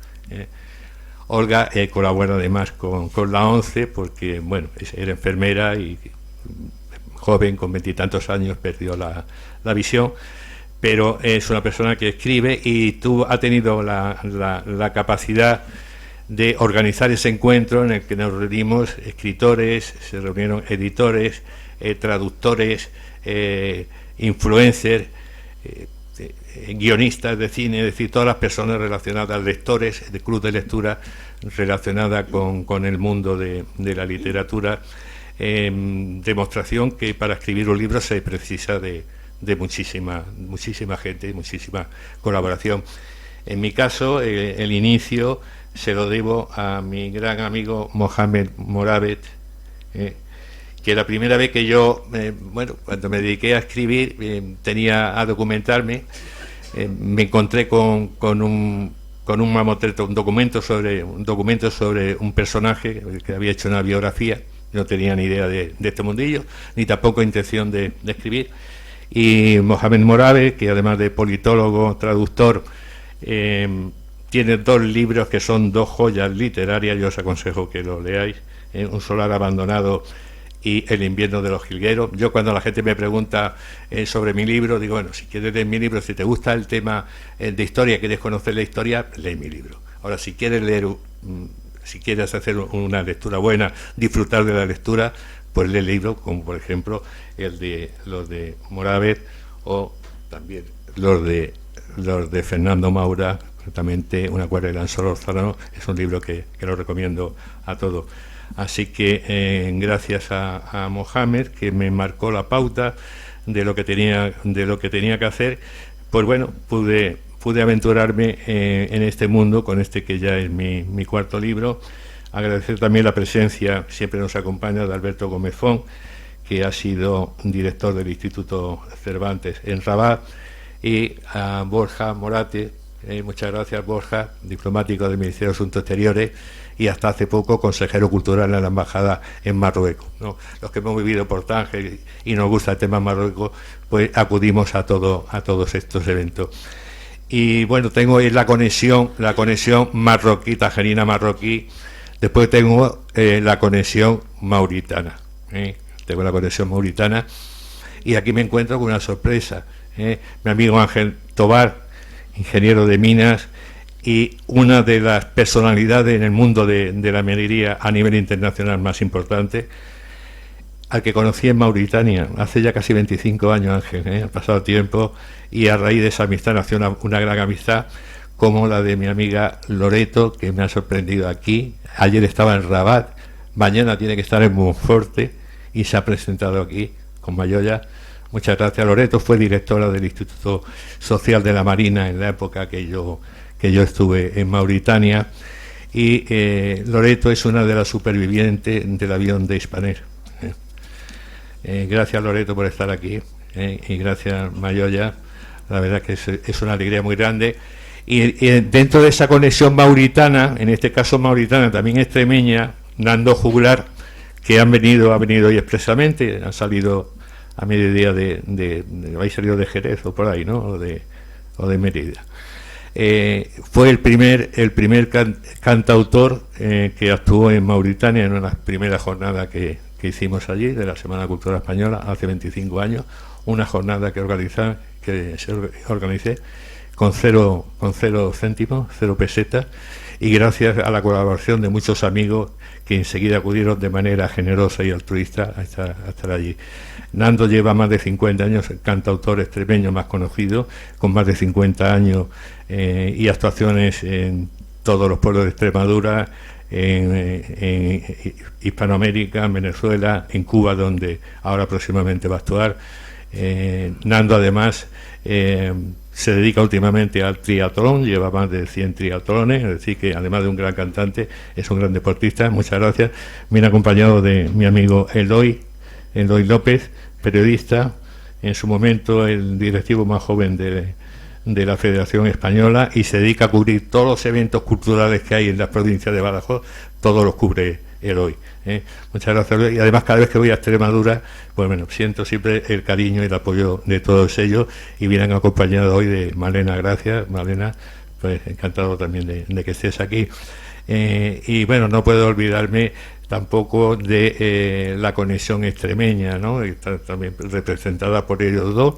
Olga colabora además con la ONCE, porque bueno, era enfermera y joven, con 20 y tantos años, perdió la visión, pero es una persona que escribe, y ha tenido la capacidad de organizar ese encuentro en el que nos reunimos escritores, se reunieron editores, traductores, influencers, guionistas de cine, es decir, todas las personas relacionadas, lectores de club de lectura relacionada con el mundo de la literatura. Demostración que para escribir un libro se precisa de muchísima gente, muchísima colaboración. En mi caso, el inicio se lo debo a mi gran amigo Mohamed Moravet, que la primera vez que yo, cuando me dediqué a escribir, tenía a documentarme, me encontré con con un mamotreto, un documento sobre un personaje que había hecho una biografía. No tenía ni idea de este mundillo, ni tampoco intención de escribir. Y Mohamed Morave, que además de politólogo, traductor, tiene 2 libros que son 2 joyas literarias. Yo os aconsejo que los leáis, Un solar abandonado y El invierno de los jilgueros. Yo, cuando la gente me pregunta sobre mi libro, digo, bueno, si quieres leer mi libro, si te gusta el tema de historia, quieres conocer la historia, lee mi libro. Ahora, si quieres leer, si quieres hacer una lectura buena, disfrutar de la lectura, pues lee libros como, por ejemplo, los de Morave, o también los de Fernando Maura, concretamente Una acuarela en Solórzano. Es un libro que lo recomiendo a todos. Así que gracias a Mohamed, que me marcó la pauta de lo que tenía que hacer, pues bueno, pude aventurarme en este mundo, con este que ya es mi 4º libro. Agradecer también la presencia, siempre nos acompaña, de Alberto Gómez Font, que ha sido director del Instituto Cervantes en Rabat, y a Borja Morate. Muchas gracias, Borja, diplomático del Ministerio de Asuntos Exteriores y hasta hace poco consejero cultural en la Embajada en Marruecos, ¿no? Los que hemos vivido por Tánger y nos gusta el tema Marruecos, pues acudimos a todos estos eventos. Y bueno, tengo ahí la conexión marroquí, tangerina marroquí. Después tengo la conexión mauritana. Tengo la conexión mauritana. Y aquí me encuentro con una sorpresa. Mi amigo Ángel Tobar, ingeniero de minas, y una de las personalidades en el mundo de la minería a nivel internacional más importante, al que conocí en Mauritania hace ya casi 25 años, Ángel. Ha pasado tiempo, y a raíz de esa amistad nació una gran amistad, como la de mi amiga Loreto, que me ha sorprendido aquí. Ayer estaba en Rabat, mañana tiene que estar en Monforte, y se ha presentado aquí con Mayoya. Muchas gracias. Loreto fue directora del Instituto Social de la Marina en la época que yo estuve en Mauritania, y Loreto es una de las supervivientes del avión de Hispaner. Gracias, Loreto, por estar aquí, y gracias, Mayoya. La verdad que es una alegría muy grande. Y dentro de esa conexión mauritana, en este caso mauritana, también extremeña, Nando Juglar, que ha venido hoy expresamente, han salido a mediodía habéis salido de Jerez o por ahí, ¿no? O de Mérida. Fue el primer cantautor que actuó en Mauritania en una primera jornada que hicimos allí, de la Semana Cultural Española, hace 25 años, una jornada que organicé con cero céntimos, 0 pesetas, y gracias a la colaboración de muchos amigos que enseguida acudieron de manera generosa y altruista a estar allí. Nando lleva más de 50 años, el cantautor extremeño más conocido, con más de 50 años y actuaciones en todos los pueblos de Extremadura, en Hispanoamérica, en Venezuela, en Cuba, donde ahora próximamente va a actuar. Nando, además, se dedica últimamente al triatlón, lleva más de 100 triatlones, es decir, que además de un gran cantante, es un gran deportista. Muchas gracias. Viene acompañado de mi amigo Eloy López, periodista, en su momento el directivo más joven de la Federación Española, y se dedica a cubrir todos los eventos culturales que hay en las provincias de Badajoz, todos los cubre Eloy. Muchas gracias, Eloy. Y además, cada vez que voy a Extremadura, pues bueno, siento siempre el cariño y el apoyo de todos ellos, y vienen acompañados hoy de Malena. Gracias, Malena, pues encantado también de que estés aquí. Y bueno, no puedo olvidarme tampoco de la conexión extremeña, ¿no? Está también representada por ellos dos,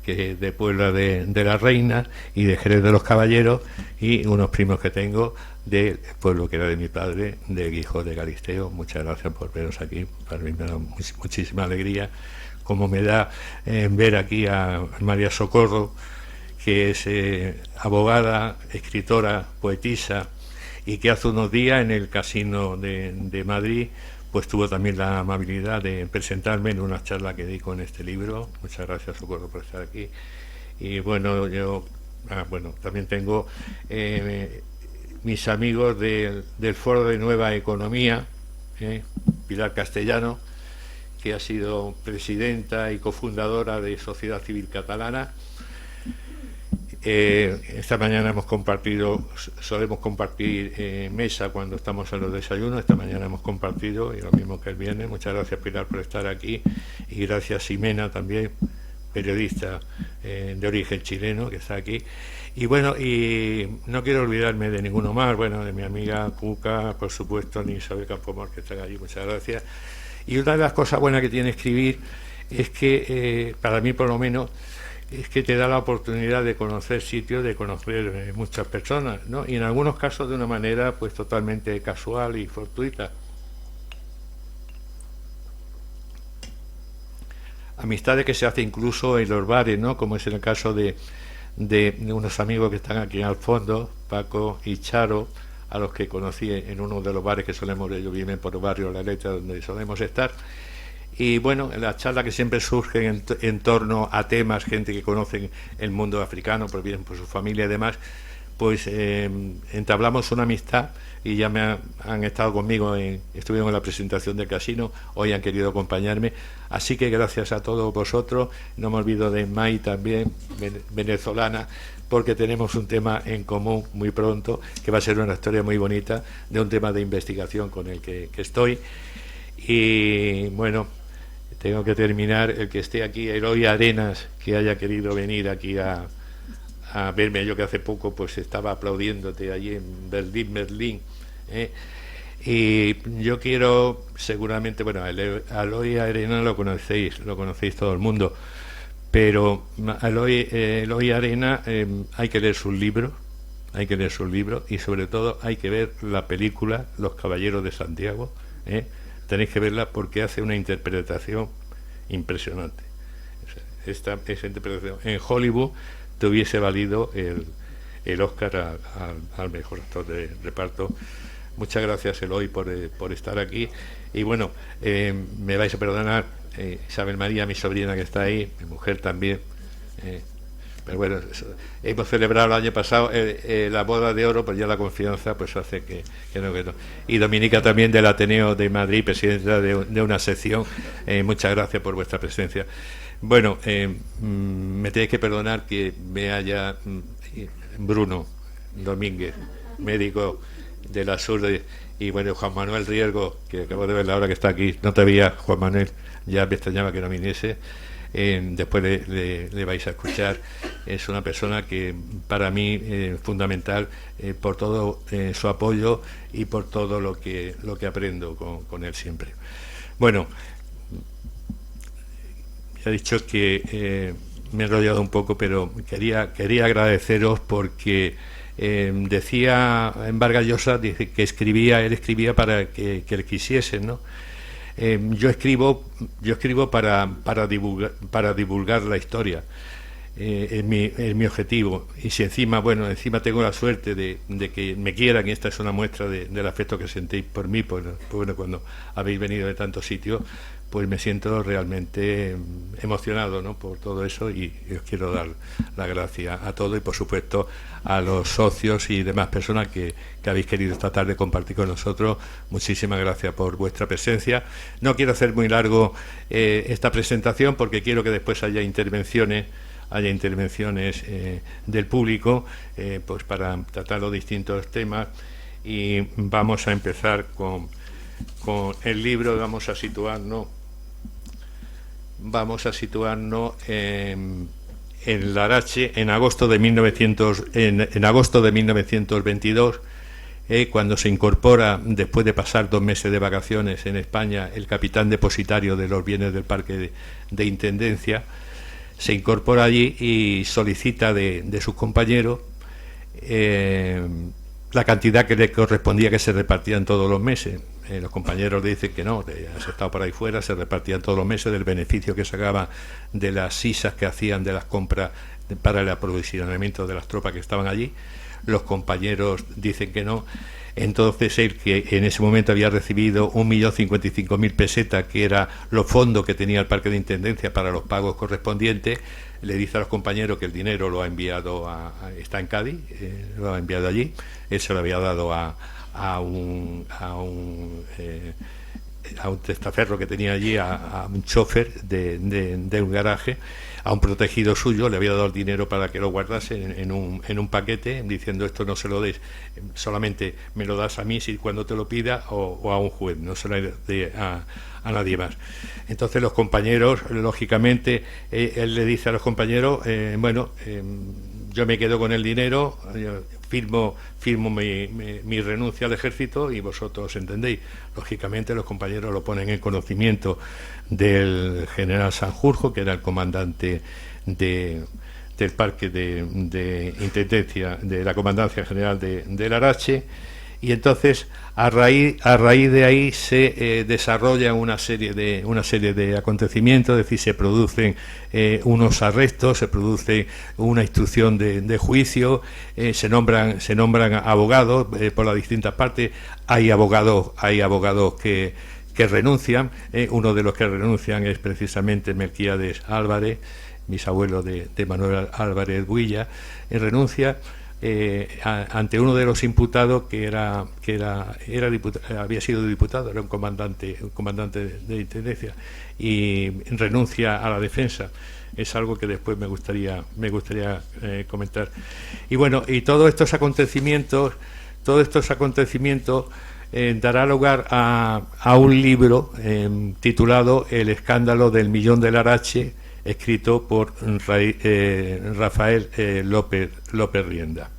que de Puebla de la Reina y de Jerez de los Caballeros, y unos primos que tengo del pueblo que era de mi padre, de Guijón de Galisteo. Muchas gracias por veros aquí. Para mí me da muchísima alegría, como me da ver aquí a María Socorro, que es abogada, escritora, poetisa, y que hace unos días en el Casino de Madrid pues tuvo también la amabilidad de presentarme en una charla que di con este libro. Muchas gracias, Socorro, por estar aquí. Y bueno, yo también tengo mis amigos del Foro de Nueva Economía, Pilar Castellano, que ha sido presidenta y cofundadora de Sociedad Civil Catalana, Esta mañana solemos compartir mesa cuando estamos en los desayunos. Esta mañana hemos compartido, y lo mismo que el viernes. Muchas gracias, Pilar, por estar aquí, y gracias, Ximena, también, periodista de origen chileno, que está aquí. Y bueno, y no quiero olvidarme de ninguno más, bueno, de mi amiga Cuca, por supuesto, ni Isabel Campomor, que están allí, muchas gracias. Y una de las cosas buenas que tiene escribir es que, para mí por lo menos, es que te da la oportunidad de conocer sitios, de conocer muchas personas, ¿no? Y en algunos casos de una manera pues totalmente casual y fortuita. Amistades que se hace incluso en los bares, ¿no? Como es en el caso de unos amigos que están aquí al fondo, Paco y Charo, a los que conocí en uno de los bares que solemos, ellos viven por el barrio La Letra, donde solemos estar. Y bueno, en las charlas que siempre surgen en torno a temas, gente que conoce el mundo africano, por bien por su familia y demás, pues entablamos una amistad, y ya han estado conmigo, estuvieron en la presentación del casino, hoy han querido acompañarme, así que gracias a todos vosotros. No me olvido de May también, venezolana, porque tenemos un tema en común muy pronto, que va a ser una historia muy bonita, de un tema de investigación con el que estoy. Y bueno, tengo que terminar. El que esté aquí, Eloy Arenas, que haya querido venir aquí a verme, yo que hace poco pues estaba aplaudiéndote allí en Berlín, y yo quiero, seguramente, bueno, a Eloy Arenas lo conocéis todo el mundo, pero a Eloy Arenas hay que leer sus libros, y sobre todo hay que ver la película Los Caballeros de Santiago, tenéis que verla porque hace una interpretación impresionante. Esa interpretación en Hollywood te hubiese valido el Oscar al mejor actor de reparto. Muchas gracias, Eloy, por estar aquí. Y bueno, me vais a perdonar, Isabel María, mi sobrina que está ahí, mi mujer también, pero bueno, hemos celebrado el año pasado la boda de oro, pues ya la confianza pues hace que no. Y Dominica también, del Ateneo de Madrid, presidenta de una sección. Muchas gracias por vuestra presencia. Bueno, me tenéis que perdonar que me haya Bruno Domínguez, médico de la Sur, y bueno, Juan Manuel Riesgo, que acabo de ver la hora que está aquí. No te veía, Juan Manuel, ya me extrañaba que no viniese. Después le vais a escuchar. Es una persona que para mí es fundamental, por todo su apoyo y por todo lo que aprendo con él siempre. Bueno, ya he dicho que me he enrollado un poco, pero quería agradeceros porque decía en Vargas Llosa, dice que él escribía para que le quisiesen, ¿no? Yo escribo para divulgar la historia. Es mi objetivo. Y si encima tengo la suerte de que me quieran, y esta es una muestra del afecto que sentéis por mí, pues bueno, cuando habéis venido de tantos sitios, pues me siento realmente emocionado, ¿no?, por todo eso, y os quiero dar las gracias a todos, y por supuesto a los socios y demás personas que habéis querido esta tarde compartir con nosotros. Muchísimas gracias por vuestra presencia. No quiero hacer muy largo esta presentación, porque quiero que después haya intervenciones del público, pues para tratar los distintos temas. Y vamos a empezar con el libro. Vamos a situarnos en Larache en agosto de 1922, cuando se incorpora, después de pasar 2 meses de vacaciones en España, el capitán depositario de los bienes del Parque de Intendencia. Se incorpora allí y solicita de sus compañeros la cantidad que le correspondía, que se repartían todos los meses. Los compañeros le dicen que no, has estado por ahí fuera, se repartían todos los meses del beneficio que sacaban de las sisas que hacían de las compras para el aprovisionamiento de las tropas que estaban allí. Los compañeros dicen que no. Entonces él, que en ese momento había recibido 1.055.000 pesetas, que era los fondos que tenía el Parque de Intendencia para los pagos correspondientes, le dice a los compañeros que el dinero lo ha enviado está en Cádiz, lo ha enviado allí. Él se lo había dado a un un testaferro que tenía allí, a un chofer de un garaje, a un protegido suyo, le había dado el dinero para que lo guardase en un paquete, diciendo: esto no se lo des, solamente me lo das a mí si cuando te lo pida, o a un juez, no se lo dé a nadie más. Entonces los compañeros, lógicamente, él le dice a los compañeros: yo me quedo con el dinero, firmo mi renuncia al ejército y vosotros entendéis. Lógicamente los compañeros lo ponen en conocimiento del general Sanjurjo, que era el comandante del parque de intendencia de la comandancia general de Larache, y entonces a raíz de ahí se desarrolla una serie de acontecimientos, es decir, se producen unos arrestos, se produce una instrucción de juicio, se nombran abogados por las distintas partes. Hay abogados que renuncian. Uno de los que renuncian es precisamente Melquiades Álvarez, bisabuelo de Manuel Álvarez Builla. Renuncia ante uno de los imputados que había sido diputado, era un comandante de intendencia, y renuncia a la defensa. Es algo que después me gustaría comentar. Y bueno, y todos estos acontecimientos dará lugar a un libro titulado El escándalo del millón de Larache, escrito por Rafael López Rienda.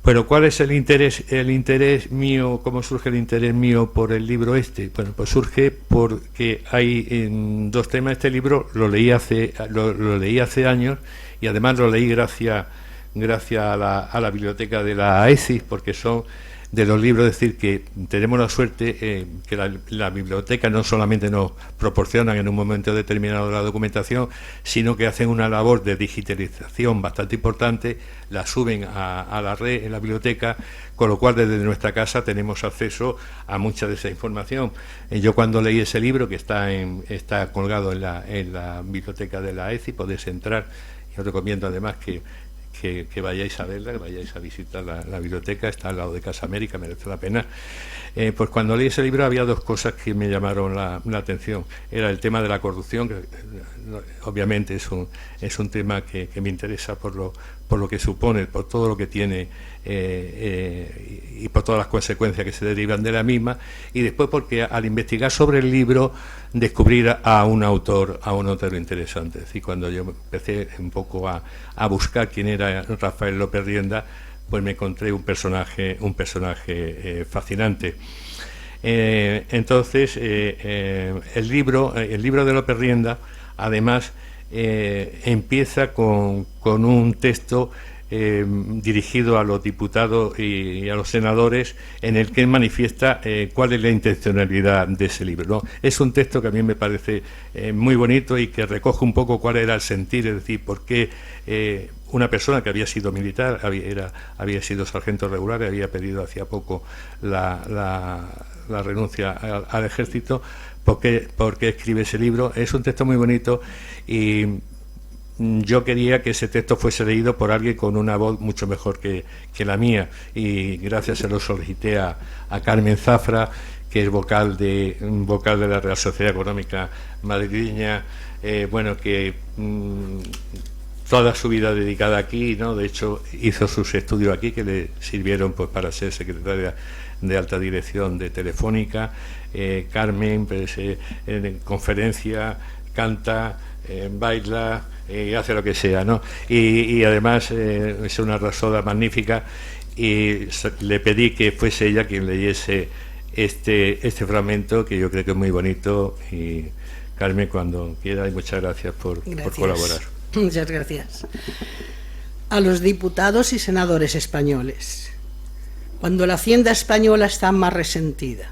Pero ¿cuál es el interés mío? ¿Cómo surge el interés mío por el libro este? Bueno, pues surge porque hay dos temas. Este libro lo leí hace años, y además lo leí gracias a la biblioteca de la AECIS, porque son de los libros, es decir, que tenemos la suerte que la biblioteca no solamente nos proporcionan en un momento determinado la documentación, sino que hacen una labor de digitalización bastante importante, la suben a la red en la biblioteca, con lo cual desde nuestra casa tenemos acceso a mucha de esa información. Yo cuando leí ese libro, que está colgado en la biblioteca de la ECI, podéis entrar. Yo recomiendo además que vayáis a verla, que vayáis a visitar la biblioteca, está al lado de Casa América, merece la pena. Pues cuando leí ese libro había dos cosas que me llamaron la atención. Era el tema de la corrupción, que obviamente es un tema que me interesa por lo que supone, por todo lo que tiene y por todas las consecuencias que se derivan de la misma, y después porque al investigar sobre el libro descubrir a un autor interesante. Es decir, cuando yo empecé un poco a buscar quién era Rafael López Rienda, pues me encontré un personaje fascinante. Entonces el libro de López Rienda además empieza con un texto dirigido a los diputados y a los senadores, en el que él manifiesta cuál es la intencionalidad de ese libro, ¿no? Es un texto que a mí me parece muy bonito y que recoge un poco cuál era el sentir, es decir, por qué una persona que había sido militar, había sido sargento regular y había pedido hacía poco la renuncia al ejército, por qué escribe ese libro. Es un texto muy bonito y yo quería que ese texto fuese leído por alguien con una voz mucho mejor que la mía, y gracias se lo solicité a Carmen Zafra, que es vocal de la Real Sociedad Económica Madrileña, que toda su vida dedicada aquí, ¿no? De hecho hizo sus estudios aquí, que le sirvieron pues para ser secretaria de alta dirección de Telefónica. Carmen pues, en conferencia canta, baila, hace lo que sea, ¿no? Y además es una rasoda magnífica, y le pedí que fuese ella quien leyese este fragmento, que yo creo que es muy bonito. Y Carmen, cuando quiera, y muchas gracias por colaborar. Muchas gracias. A los diputados y senadores españoles, cuando la hacienda española está más resentida,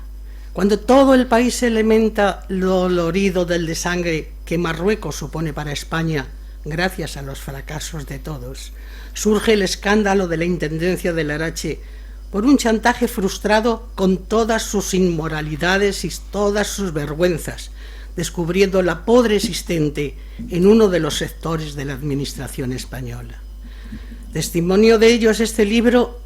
cuando todo el país se lamenta lo dolorido del desangre que Marruecos supone para España, gracias a los fracasos de todos, surge el escándalo de la Intendencia de Larache por un chantaje frustrado con todas sus inmoralidades y todas sus vergüenzas, descubriendo la podre existente en uno de los sectores de la administración española. Testimonio de ello es este libro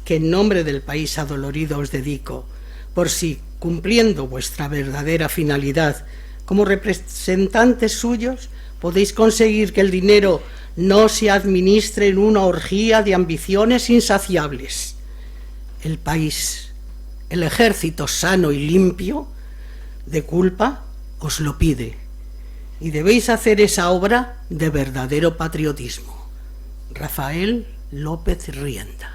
que en nombre del país adolorido os dedico, por si, cumpliendo vuestra verdadera finalidad como representantes suyos, podéis conseguir que el dinero no se administre en una orgía de ambiciones insaciables. El país, el ejército sano y limpio de culpa, os lo pide, y debéis hacer esa obra de verdadero patriotismo. Rafael López Rienda.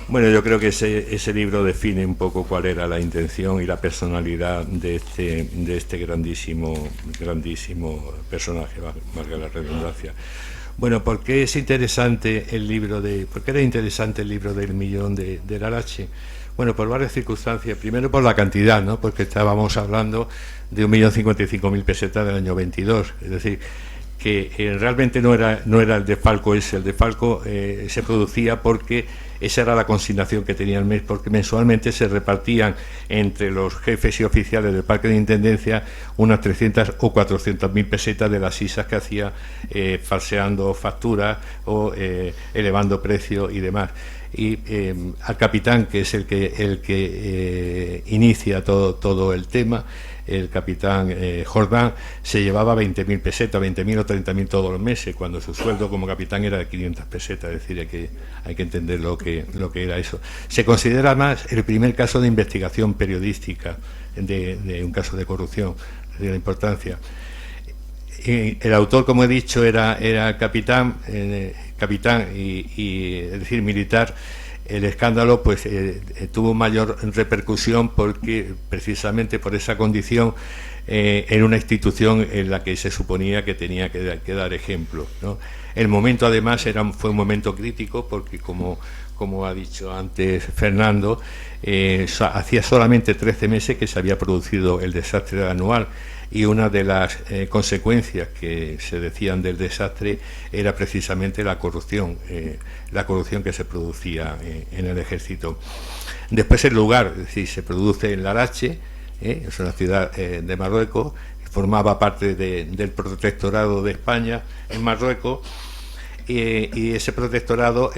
Bueno, yo creo que ese libro define un poco cuál era la intención y la personalidad de este grandísimo personaje, valga la redundancia. Bueno, ¿por qué es interesante el libro por qué era interesante el libro del millón de Larache? Bueno, por varias circunstancias. Primero por la cantidad, ¿no? Porque estábamos hablando de 1.055.000 pesetas del año 22, es decir, que realmente no era el desfalco ese. El desfalco se producía porque esa era la consignación que tenía el mes, porque mensualmente se repartían entre los jefes y oficiales del Parque de Intendencia unas 300 o 400.000 pesetas de las isas que hacía falseando facturas o elevando precios y demás. Y al capitán, que es el que inicia todo el tema, el capitán Jordán, se llevaba 20.000 pesetas, 20.000 o 30.000 todos los meses, cuando su sueldo como capitán era de 500 pesetas, es decir, hay que entender lo que era eso. Se considera más el primer caso de investigación periodística de un caso de corrupción, de la importancia. El autor, como he dicho, era capitán y es decir, militar. El escándalo pues tuvo mayor repercusión porque precisamente por esa condición era una institución en la que se suponía que tenía que dar ejemplo, ¿no? El momento además fue un momento crítico porque como ha dicho antes Fernando, hacía solamente 13 meses que se había producido el desastre anual, y una de las consecuencias que se decían del desastre era precisamente la corrupción que se producía en el ejército. Después el lugar, es decir, se produce en Larache, es una ciudad de Marruecos, formaba parte del protectorado de España en Marruecos, y ese protectorado,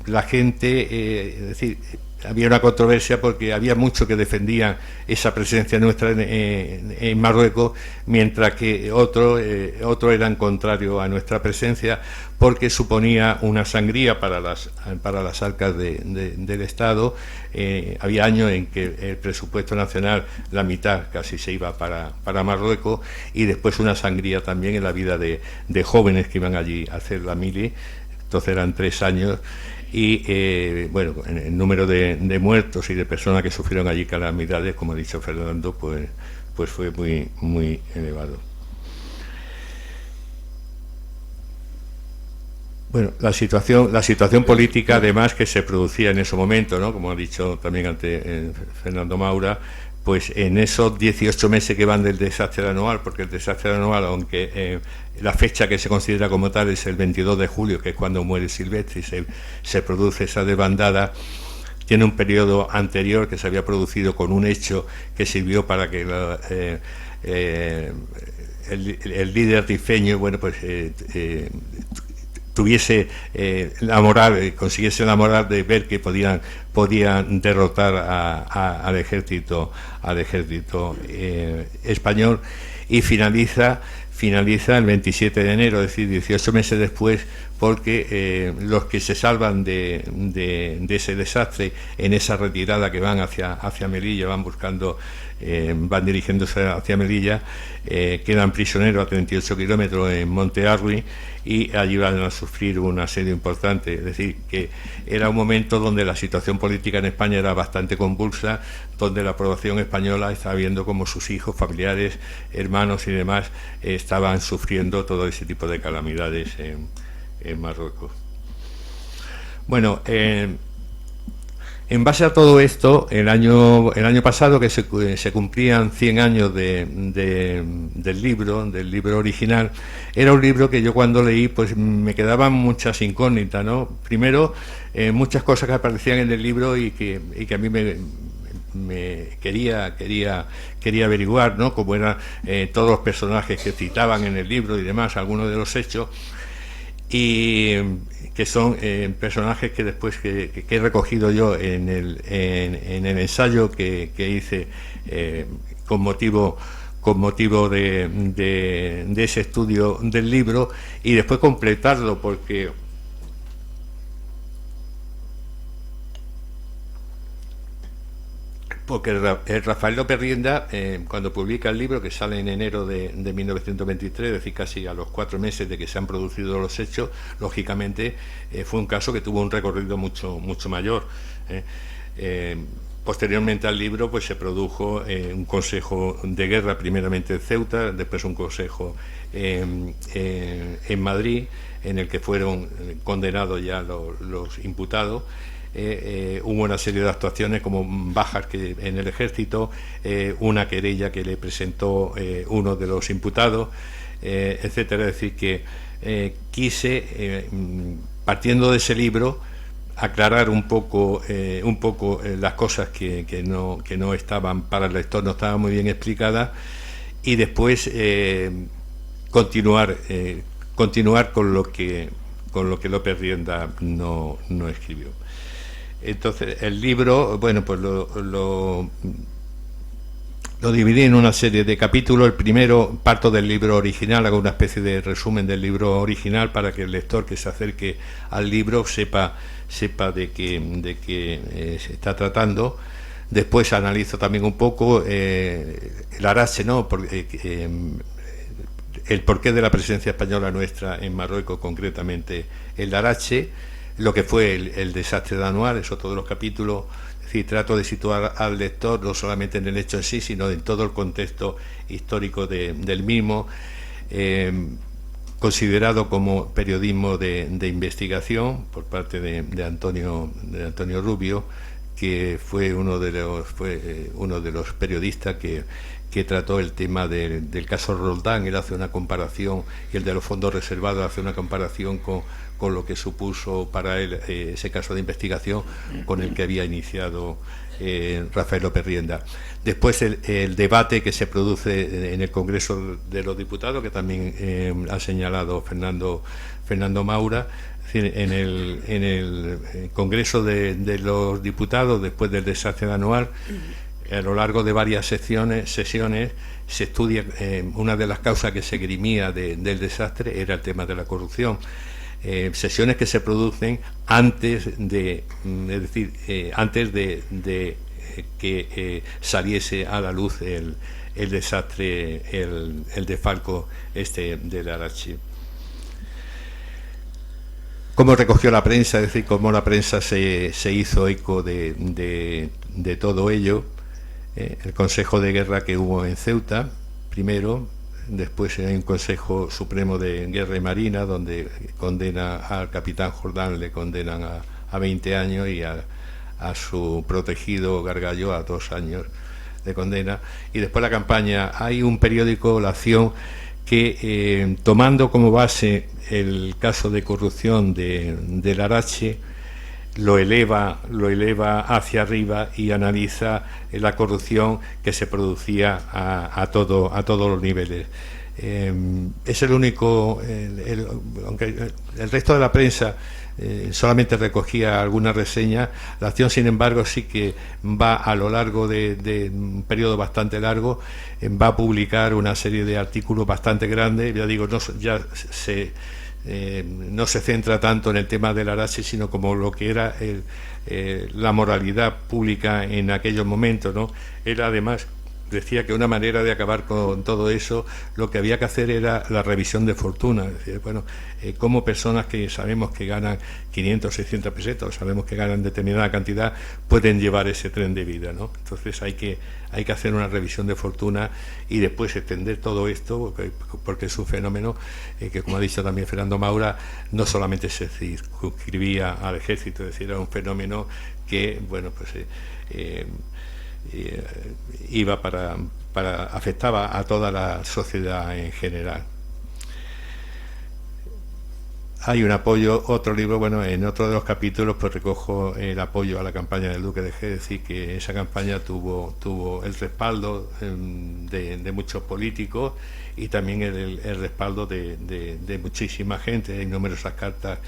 la gente, es decir, había una controversia porque había muchos que defendían esa presencia nuestra en Marruecos, mientras que otros eran contrarios a nuestra presencia porque suponía una sangría para las arcas del Estado. Había años en que el presupuesto nacional, la mitad casi se iba para Marruecos, y después una sangría también en la vida de jóvenes que iban allí a hacer la mili. Entonces eran 3 años. Y bueno, el número de muertos y de personas que sufrieron allí calamidades, como ha dicho Fernando, pues fue muy, muy elevado. Bueno, la situación política además que se producía en ese momento, ¿no? Como ha dicho también antes Fernando Maura, pues en esos 18 meses que van del desastre anual, porque el desastre anual, aunque la fecha que se considera como tal es el 22 de julio, que es cuando muere Silvestre y se produce esa desbandada, tiene un periodo anterior que se había producido con un hecho que sirvió para que el líder rifeño, bueno, pues tuviese la moral, consiguiese la moral de ver que podían derrotar al ejército español, y finaliza el 27 de enero, es decir, 18 meses después, porque los que se salvan de ese desastre en esa retirada que van hacia Melilla, van dirigiéndose hacia Melilla, quedan prisioneros a 38 kilómetros en Monte Arruy, y allí van a sufrir un asedio importante. Es decir, que era un momento donde la situación política en España era bastante convulsa, donde la población española estaba viendo como sus hijos, familiares, hermanos y demás estaban sufriendo todo ese tipo de calamidades en Marruecos. Bueno, en base a todo esto, el año pasado, que se cumplían 100 años del libro original, era un libro que yo cuando leí pues me quedaban muchas incógnitas, ¿no? Primero, muchas cosas que aparecían en el libro y que a mí me quería averiguar, ¿no? Como eran todos los personajes que citaban en el libro y demás, algunos de los hechos. y que son personajes que después que he recogido yo en el ensayo que hice con motivo de ese estudio del libro, y después completarlo porque el Rafael López Rienda, cuando publica el libro, que sale en enero de 1923, es decir, casi a los 4 meses de que se han producido los hechos, lógicamente fue un caso que tuvo un recorrido mucho mayor. Posteriormente al libro pues se produjo un consejo de guerra, primeramente en Ceuta, después un consejo en Madrid, en el que fueron condenados ya los imputados. Hubo una serie de actuaciones como bajas en el ejército, una querella que le presentó uno de los imputados, etcétera. Es decir, que quise, partiendo de ese libro, aclarar un poco las cosas que no estaban para el lector, no estaban muy bien explicadas, y después continuar con lo que López Rienda no escribió. Entonces el libro, bueno, pues lo dividí en una serie de capítulos. El primero, parto del libro original, hago una especie de resumen del libro original para que el lector que se acerque al libro sepa de qué se está tratando. Después analizo también un poco el Arache, ¿no? El porqué de la presencia española nuestra en Marruecos, concretamente el Arache, lo que fue el desastre de Anual, es otro de los capítulos. Es decir, trato de situar al lector no solamente en el hecho en sí, sino en todo el contexto histórico del mismo, considerado como periodismo de investigación por parte de Antonio Rubio, que fue uno de los periodistas que trató el tema del caso Roldán. Él hace una comparación, y el de los fondos reservados hace una comparación con lo que supuso para él ese caso de investigación con el que había iniciado Rafael López Rienda. Después el debate que se produce en el Congreso de los Diputados, que también ha señalado Fernando Maura. En el Congreso de los Diputados, después del desastre de Anual, a lo largo de varias sesiones se estudia, una de las causas que se esgrimía del desastre era el tema de la corrupción. Sesiones que se producen antes de que saliese a la luz el desastre, el desfalco del Arache. Cómo recogió la prensa, es decir, cómo la prensa se hizo eco de todo ello. El Consejo de Guerra que hubo en Ceuta, primero. Después hay un Consejo Supremo de Guerra y Marina, donde condena al capitán Jordán, le condenan a 20 años, y a su protegido Gargallo a 2 años de condena. Y después la campaña. Hay un periódico, La Acción, que tomando como base el caso de corrupción del Arache, lo eleva hacia arriba y analiza la corrupción que se producía a todos los niveles. Es el único, aunque el resto de la prensa solamente recogía alguna reseña, La Acción, sin embargo, sí que va, a lo largo de un periodo bastante largo, va a publicar una serie de artículos bastante grandes. Ya digo, no se centra tanto en el tema del Arache, sino como lo que era la moralidad pública en aquellos momentos, ¿no? Él además decía que una manera de acabar con todo eso, lo que había que hacer era la revisión de fortuna. Es decir, bueno, como personas que sabemos que ganan 500, 600 pesetas, sabemos que ganan determinada cantidad, pueden llevar ese tren de vida, ¿no? Entonces hay que hacer una revisión de fortuna y después extender todo esto, porque es un fenómeno que, como ha dicho también Fernando Maura, no solamente se circunscribía al ejército, es decir, era un fenómeno que, bueno, pues iba afectaba a toda la sociedad en general. hay un apoyo, otro libro, bueno, en otro de los capítulos pues recojo el apoyo a la campaña del Duque de G, es decir, que esa campaña tuvo el respaldo de muchos políticos y también el respaldo de muchísima gente. Hay numerosas cartas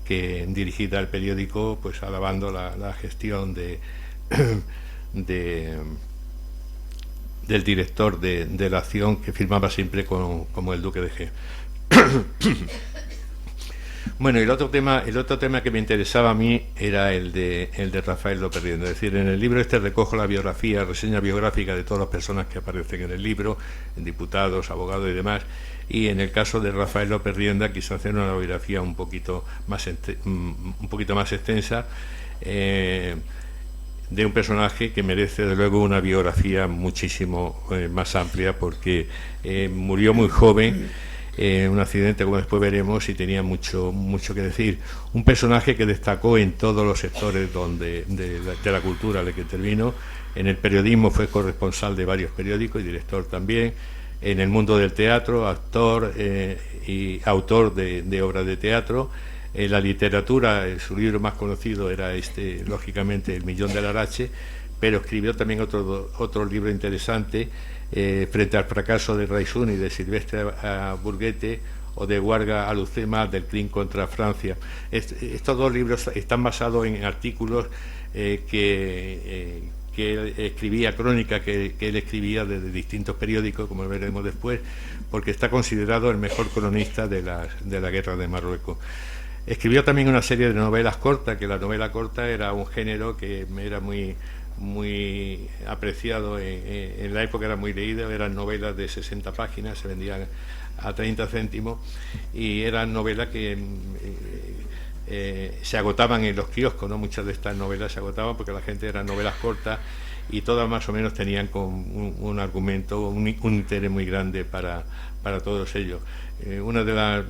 dirigidas al periódico, pues alabando la gestión del director de la acción, que firmaba siempre como el Duque de G. Bueno, el otro tema que me interesaba a mí era el de Rafael López Rienda. Es decir, en el libro recojo la biografía, reseña biográfica de todas las personas que aparecen en el libro, diputados, abogados y demás. Y en el caso de Rafael López Rienda quise hacer una biografía un poquito más extensa, de un personaje que merece de luego una biografía muchísimo más amplia, porque murió muy joven, un accidente, como después veremos, y tenía mucho que decir. Un personaje que destacó en todos los sectores de la cultura en el que intervino. En el periodismo fue corresponsal de varios periódicos y director también. En el mundo del teatro, actor y autor de obras de teatro. En la literatura, su libro más conocido era lógicamente, El millón de Larache, pero escribió también otro libro interesante, Frente al fracaso de Raisún y de Silvestre a Burguete, o de Guarga a Lucema, del Crin contra Francia. Estos dos libros están basados en artículos que él escribía, crónica que él escribía desde distintos periódicos, como veremos después, porque está considerado el mejor cronista de la guerra de Marruecos. Escribió también una serie de novelas cortas, que la novela corta era un género que era muy apreciado en la época, era muy leída. Eran novelas de 60 páginas, se vendían a 30 céntimos y eran novelas que se agotaban en los kioscos, ¿no? Muchas de estas novelas se agotaban porque la gente eran novelas cortas y todas más o menos tenían con un argumento, un interés muy grande para todos ellos. Una de las,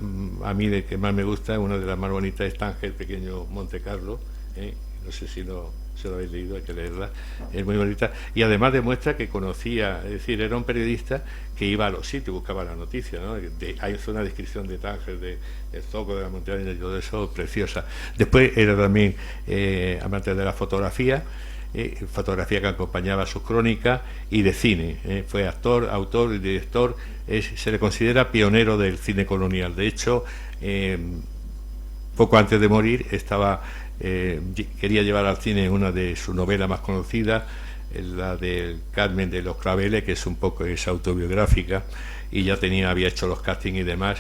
a mí, de que más me gusta, una de las más bonitas es Tánger, pequeño Montecarlo, no sé si se lo habéis leído, hay que leerla, es muy bonita, y además demuestra que conocía, es decir, era un periodista que iba a los sitios, buscaba la noticia, ¿no? Hay una descripción de Tánger, del zoco de la montaña y todo eso, preciosa. Después era también amante de la fotografía que acompañaba sus crónicas, y de cine, fue actor, autor y director. Se le considera pionero del cine colonial. De hecho, poco antes de morir quería llevar al cine una de sus novelas más conocidas, la del Carmen de los Claveles, que es un poco autobiográfica, y ya había hecho los castings y demás,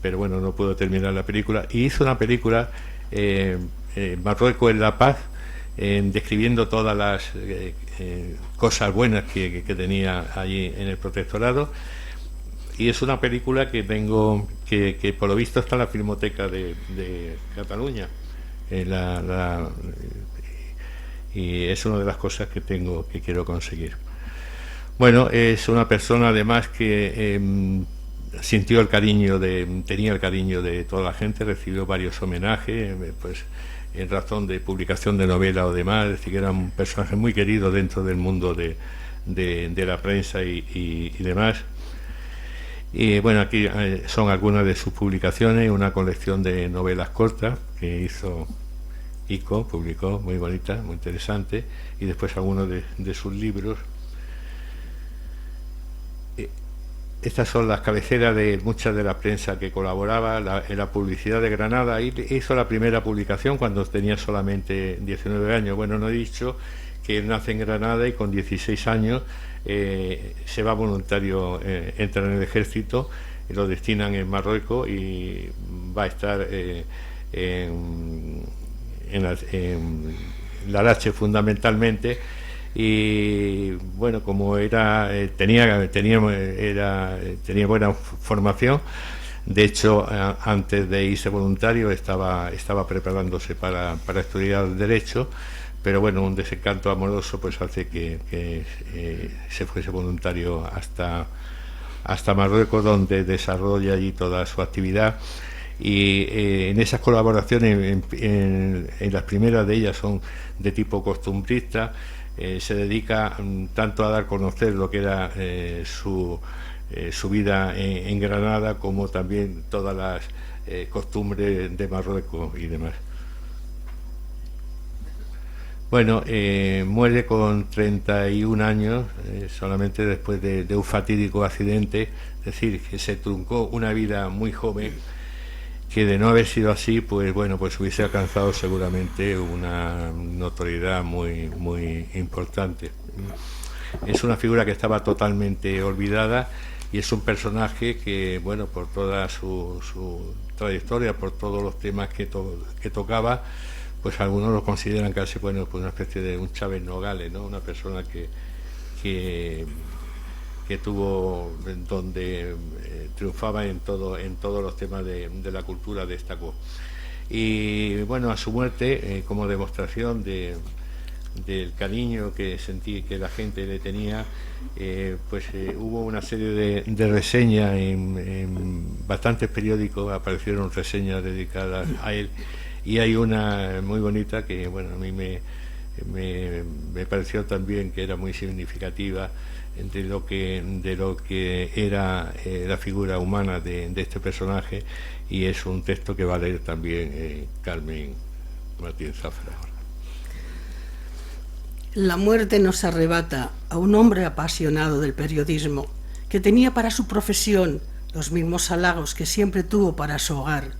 pero bueno, no pudo terminar la película, y hizo una película, Marruecos en la paz, describiendo todas las cosas buenas que tenía allí en el protectorado. Y es una película que por lo visto está en la Filmoteca de Cataluña, y es una de las cosas que quiero conseguir. Bueno, es una persona además que tenía el cariño de toda la gente, recibió varios homenajes, pues en razón de publicación de novela o demás. Es decir, que era un personaje muy querido dentro del mundo de la prensa y demás. Y bueno, aquí son algunas de sus publicaciones, una colección de novelas cortas que hizo ICO, publicó, muy bonita, muy interesante, y después algunos de sus libros. Estas son las cabeceras de mucha de la prensa que colaboraba en la publicidad de Granada. Y hizo la primera publicación cuando tenía solamente 19 años. Bueno, no he dicho que él nace en Granada y con 16 años se va voluntario, entra en el ejército, y lo destinan en Marruecos y va a estar en Larache fundamentalmente. Y bueno, como tenía buena formación, de hecho antes de irse voluntario estaba preparándose para estudiar Derecho, pero bueno, un desencanto amoroso pues hace que se fuese voluntario hasta Marruecos, donde desarrolla allí toda su actividad. Y en esas colaboraciones, en las primeras de ellas, son de tipo costumbrista. Se dedica tanto a dar a conocer lo que era su vida en Granada, como también todas costumbres de Marruecos y demás. Bueno, muere con 31 años, solamente después de un fatídico accidente, es decir, que se truncó una vida muy joven, que de no haber sido así, pues bueno, pues hubiese alcanzado seguramente una notoriedad muy, muy importante. Es una figura que estaba totalmente olvidada y es un personaje que, bueno, por toda su trayectoria, por todos los temas que tocaba, pues algunos lo consideran casi, bueno, pues una especie de un Chávez Nogales, ¿no? Una persona que tuvo, donde triunfaba en todos los temas de la cultura, destacó. Y bueno, a su muerte, como demostración del cariño que sentí que la gente le tenía, pues hubo una serie de reseñas en bastantes periódicos, aparecieron reseñas dedicadas a él. Y hay una muy bonita que, bueno, a mí me pareció también que era muy significativa de lo que era la figura humana de este personaje, y es un texto que va a leer también Carmen Martín Zafra. La muerte nos arrebata a un hombre apasionado del periodismo, que tenía para su profesión los mismos halagos que siempre tuvo para su hogar,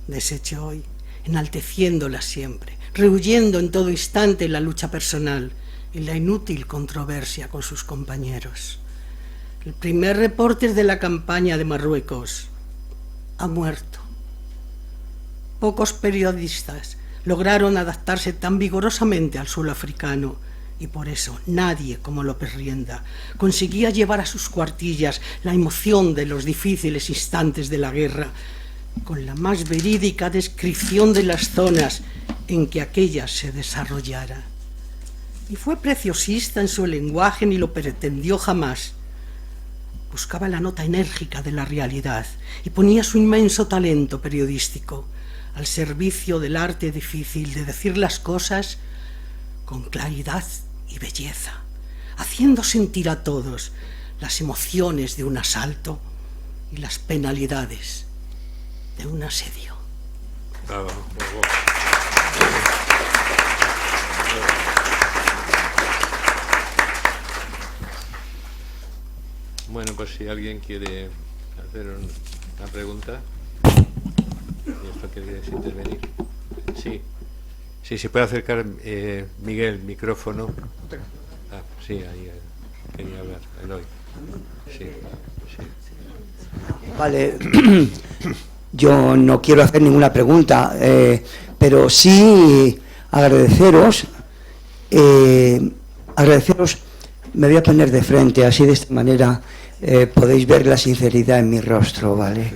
deshecho hoy, enalteciéndola siempre, rehuyendo en todo instante la lucha personal y la inútil controversia con sus compañeros. El primer reporter de la campaña de Marruecos ha muerto. Pocos periodistas lograron adaptarse tan vigorosamente al suelo africano, y por eso nadie como López Rienda conseguía llevar a sus cuartillas la emoción de los difíciles instantes de la guerra, con la más verídica descripción de las zonas en que aquella se desarrollara. Y fue preciosista en su lenguaje, ni lo pretendió jamás. Buscaba la nota enérgica de la realidad y ponía su inmenso talento periodístico al servicio del arte difícil de decir las cosas con claridad y belleza, haciendo sentir a todos las emociones de un asalto y las penalidades de un asedio. Bravo, bravo. Bueno, pues si alguien quiere hacer una pregunta, ¿esto quieres intervenir? Sí. Sí, se puede acercar, Miguel, micrófono. Ah, sí, ahí quería hablar, Eloy. Sí, sí. Vale, yo no quiero hacer ninguna pregunta, pero sí agradeceros, me voy a poner de frente, así de esta manera podéis ver la sinceridad en mi rostro, ¿vale?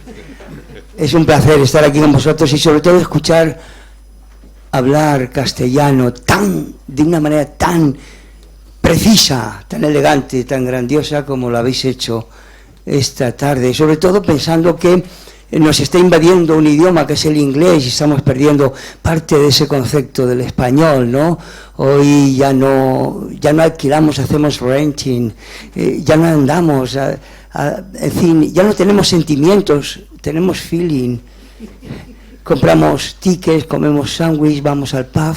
Es un placer estar aquí con vosotros y sobre todo escuchar hablar castellano de una manera tan precisa, tan elegante, tan grandiosa como lo habéis hecho esta tarde, y sobre todo pensando que nos está invadiendo un idioma que es el inglés y estamos perdiendo parte de ese concepto del español, ¿no? Hoy ya no alquilamos, hacemos renting, ya no andamos, en fin, ya no tenemos sentimientos, tenemos feeling. Compramos tickets, comemos sándwich, vamos al pub,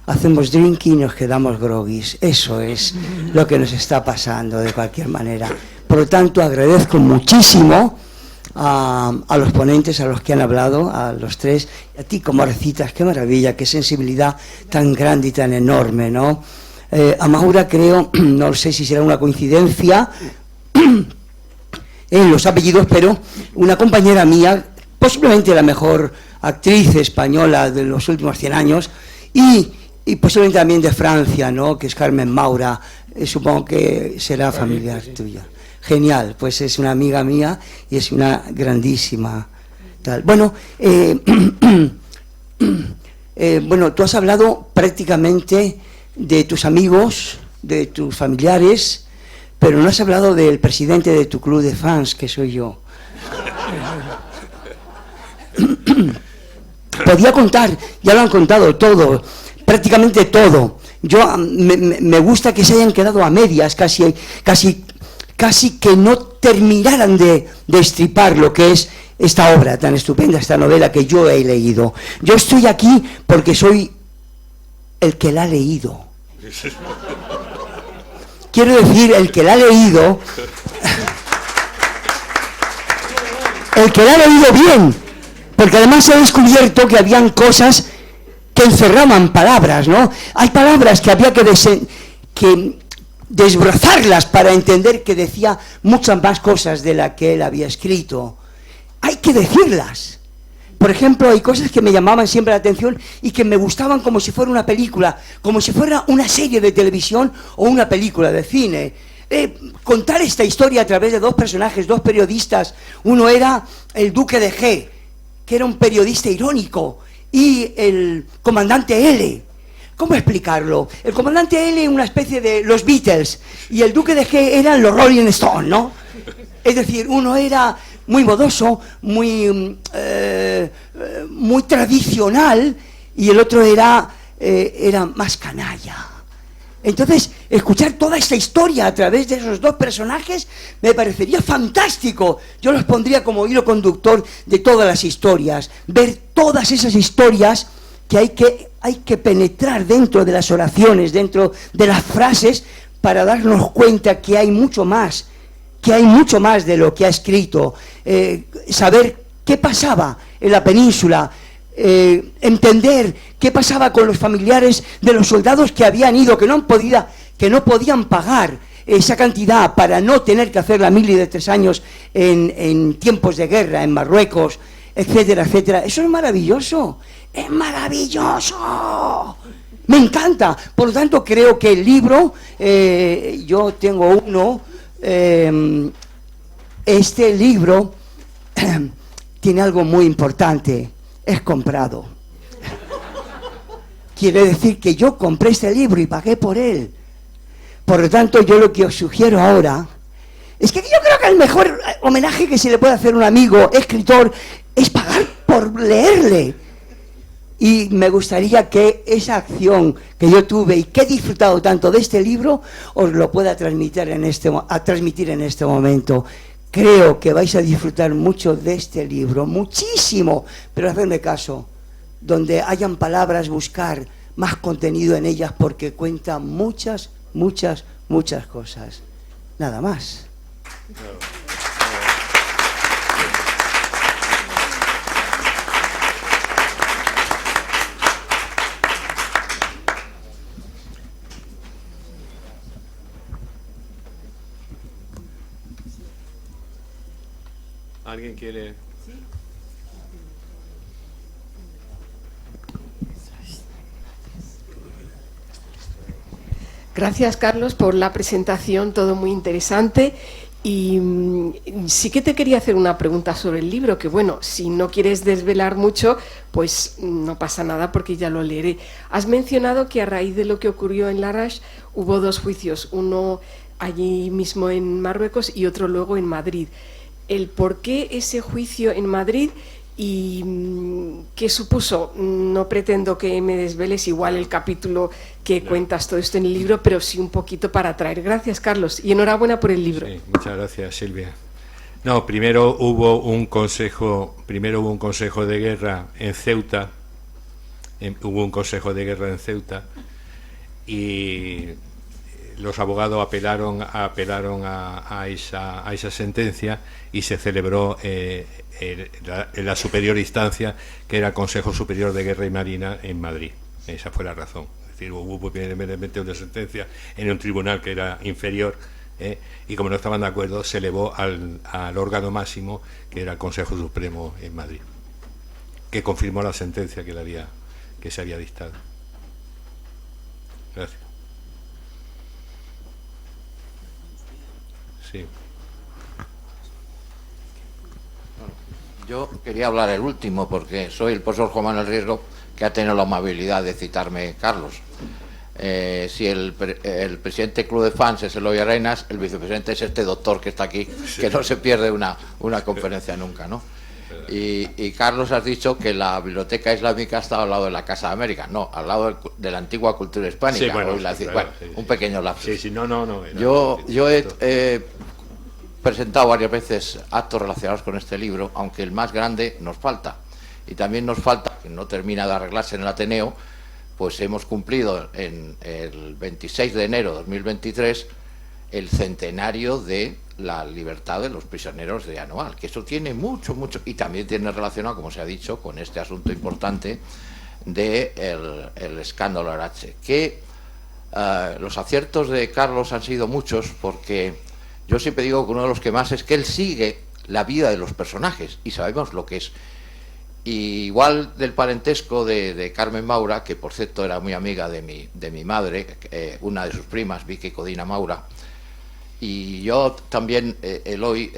hacemos drinking y nos quedamos groguis. Eso es lo que nos está pasando de cualquier manera. Por lo tanto, agradezco muchísimo a los ponentes, a los que han hablado, a los tres, y a ti como recitas, qué maravilla, qué sensibilidad tan grande y tan enorme, ¿no? A Maura creo, no sé si será una coincidencia en los apellidos, pero una compañera mía, posiblemente la mejor actriz española de los últimos 100 años, y posiblemente también de Francia, ¿no? Que es Carmen Maura, supongo que será familiar tuya. Genial, pues es una amiga mía y es una grandísima tal. Bueno, bueno, tú has hablado prácticamente de tus amigos, de tus familiares, pero no has hablado del presidente de tu club de fans, que soy yo. Podía contar, ya lo han contado todo, prácticamente todo. Yo me gusta que se hayan quedado a medias, casi que no terminaran de destripar lo que es esta obra tan estupenda, esta novela que yo he leído. Yo estoy aquí porque soy el que la ha leído. Quiero decir, el que la ha leído, el que la ha leído bien, porque además he descubierto que habían cosas que encerraban palabras, ¿no? Hay palabras que había que desbrozarlas para entender que decía muchas más cosas de las que él había escrito. Hay que decirlas. Por ejemplo, hay cosas que me llamaban siempre la atención y que me gustaban como si fuera una película, como si fuera una serie de televisión o una película de cine. Contar esta historia a través de dos personajes, dos periodistas. Uno era el Duque de G, que era un periodista irónico, y el comandante L. ¿Cómo explicarlo? El comandante L, una especie de los Beatles, y el Duque de G eran los Rolling Stones, ¿no? Es decir, uno era muy modoso, muy tradicional, y el otro era más canalla. Entonces, escuchar toda esta historia a través de esos dos personajes me parecería fantástico. Yo los pondría como hilo conductor de todas las historias, ver todas esas historias que hay que penetrar dentro de las oraciones, dentro de las frases, para darnos cuenta que hay mucho más de lo que ha escrito, saber qué pasaba en la península, entender qué pasaba con los familiares de los soldados que habían ido, que no podían pagar esa cantidad para no tener que hacer la mili de 3 años en tiempos de guerra, en Marruecos, etcétera, etcétera. Eso es maravilloso, es maravilloso. Me encanta. Por lo tanto, creo que el libro, yo tengo uno, este libro tiene algo muy importante, es comprado. Quiere decir que yo compré este libro y pagué por él. Por lo tanto, yo lo que os sugiero ahora es que yo creo que el mejor homenaje que se le puede hacer a un amigo escritor es pagar por leerle. Y me gustaría que esa acción que yo tuve y que he disfrutado tanto de este libro os lo pueda transmitir en este momento. Creo que vais a disfrutar mucho de este libro, muchísimo, pero hacedme caso, donde hayan palabras, buscar más contenido en ellas, porque cuenta muchas cosas. Nada más. ¿Alguien quiere? Gracias, Carlos, por la presentación, todo muy interesante. Y sí que te quería hacer una pregunta sobre el libro, que bueno, si no quieres desvelar mucho, pues no pasa nada porque ya lo leeré. Has mencionado que a raíz de lo que ocurrió en Larache hubo 2 juicios, uno allí mismo en Marruecos y otro luego en Madrid. El por qué ese juicio en Madrid y qué supuso. No pretendo que me desveles igual el capítulo que cuentas todo esto en el libro, pero sí un poquito para traer. Gracias, Carlos, y enhorabuena por el libro. Sí, muchas gracias, Silvia. No, primero hubo un consejo de guerra en Ceuta. Hubo un consejo de guerra en Ceuta y los abogados apelaron a esa sentencia y se celebró la superior instancia, que era el Consejo Superior de Guerra y Marina en Madrid. Esa fue la razón. Es decir, hubo primeramente una sentencia en un tribunal que era inferior, y como no estaban de acuerdo, se elevó al órgano máximo, que era el Consejo Supremo en Madrid, que confirmó la sentencia que se había dictado. Gracias. Sí. Yo quería hablar el último porque soy el profesor Juan Manuel Riesgo, que ha tenido la amabilidad de citarme Carlos. Si el presidente del Club de Fans es Eloy Arenas, el vicepresidente es este doctor que está aquí, que no se pierde una conferencia nunca, ¿no? Y Carlos, has dicho que la biblioteca islámica estaba al lado de la Casa de América. No, al lado de la antigua cultura hispánica. Sí, bueno, un pequeño lapsus. Sí, no. Yo he presentado varias veces actos relacionados con este libro, aunque el más grande nos falta. Y también nos falta, que no termina de arreglarse en el Ateneo, pues hemos cumplido en el 26 de enero de 2023 el centenario de la libertad de los prisioneros de Anual, que eso tiene mucho, y también tiene relacionado, como se ha dicho, con este asunto importante del escándalo Arache, que los aciertos de Carlos han sido muchos, porque yo siempre digo que uno de los que más es que él sigue la vida de los personajes y sabemos lo que es. Y igual del parentesco de Carmen Maura, que por cierto era muy amiga de mi madre, una de sus primas, Vicky Codina Maura, y yo también, Eloy,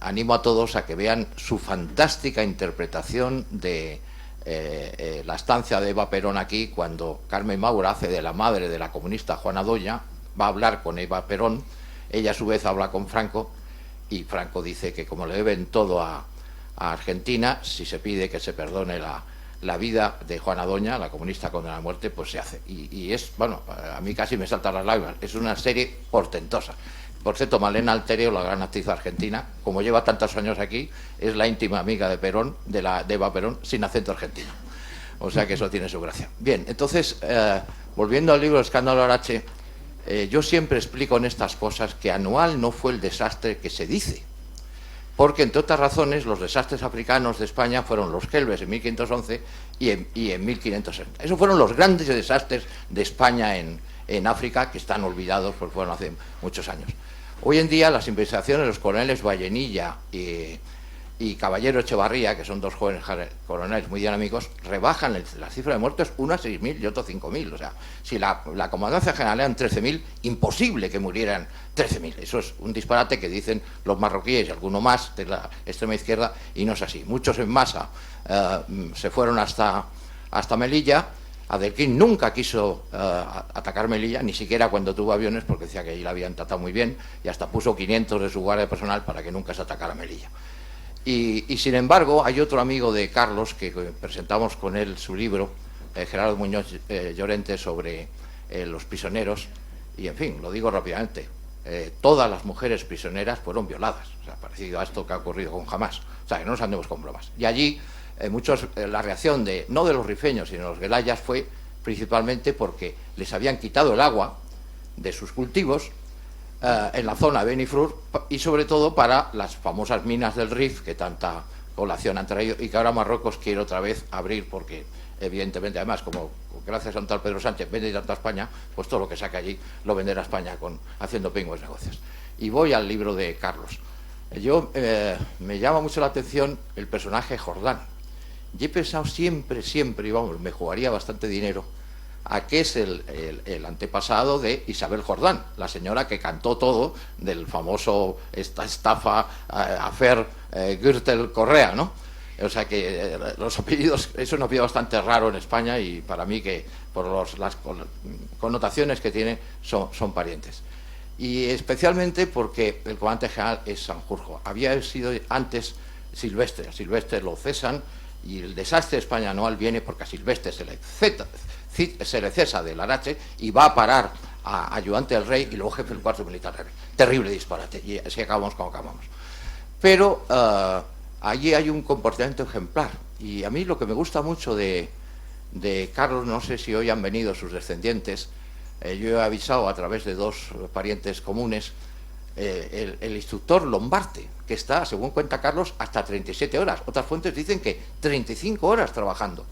animo a todos a que vean su fantástica interpretación de la estancia de Eva Perón aquí, cuando Carmen Maura hace de la madre de la comunista Juana Doña, va a hablar con Eva Perón, ella a su vez habla con Franco, y Franco dice que como le deben todo a Argentina, si se pide que se perdone la vida de Juana Doña, la comunista condenada a muerte, pues se hace. Y es, bueno, a mí casi me saltan las lágrimas, es una serie portentosa. Por cierto, Malena Alterio, la gran actriz argentina, como lleva tantos años aquí, es la íntima amiga de Perón, de Eva Perón, sin acento argentino. O sea que eso tiene su gracia. Bien, entonces, volviendo al libro Escándalo Arache, yo siempre explico en estas cosas que Anual no fue el desastre que se dice, porque entre otras razones los desastres africanos de España fueron los Kelbes en 1511 y en 1560. Esos fueron los grandes desastres de España en África, que están olvidados porque fueron hace muchos años. Hoy en día las investigaciones de los coroneles Vallenilla y Caballero Echevarría, que son dos jóvenes coroneles muy dinámicos, rebajan la cifra de muertos, uno a 6.000 y otro a 5.000. O sea, si la comandancia general eran 13.000, imposible que murieran 13.000. Eso es un disparate que dicen los marroquíes y alguno más de la extrema izquierda, y no es así. Muchos en masa se fueron hasta Melilla. Adelquín nunca quiso atacar Melilla, ni siquiera cuando tuvo aviones, porque decía que allí la habían tratado muy bien, y hasta puso 500 de su guardia personal para que nunca se atacara Melilla. Y sin embargo, hay otro amigo de Carlos, que presentamos con él su libro, Gerardo Muñoz Llorente, sobre los prisioneros, y en fin, lo digo rápidamente, todas las mujeres prisioneras fueron violadas, o sea, parecido a esto que ha ocurrido con Hamas, o sea, que no nos andemos con bromas. Y allí, la reacción no de los rifeños, sino de los guelayas, fue principalmente porque les habían quitado el agua de sus cultivos, en la zona de Beniflur, y sobre todo para las famosas minas del Rif, que tanta colación han traído, y que ahora Marruecos quiere otra vez abrir, porque evidentemente, además, como gracias a un tal Pedro Sánchez vende tanto a España, pues todo lo que saque allí lo venderá a España haciendo pingües negocios. Y voy al libro de Carlos. Me llama mucho la atención el personaje Jordán. Y he pensado siempre, y vamos, me jugaría bastante dinero a que es el antepasado de Isabel Jordán, la señora que cantó todo del famoso estafa Afer Gürtel Correa, ¿no? O sea que los apellidos, es un apellido bastante raro en España, y para mí que por las connotaciones que tiene son parientes. Y especialmente porque el comandante general es Sanjurjo. Había sido antes Silvestre. A Silvestre lo cesan, y el desastre de España Anual viene porque a Silvestre se le cesa del Arache y va a parar a ayudante del rey y luego jefe del cuarto militar del rey. Terrible disparate, y así acabamos como acabamos. Pero allí hay un comportamiento ejemplar, y a mí lo que me gusta mucho de Carlos, no sé si hoy han venido sus descendientes, yo he avisado a través de dos parientes comunes, el instructor Lombarte, que está, según cuenta Carlos, hasta 37 horas. Otras fuentes dicen que 35 horas trabajando.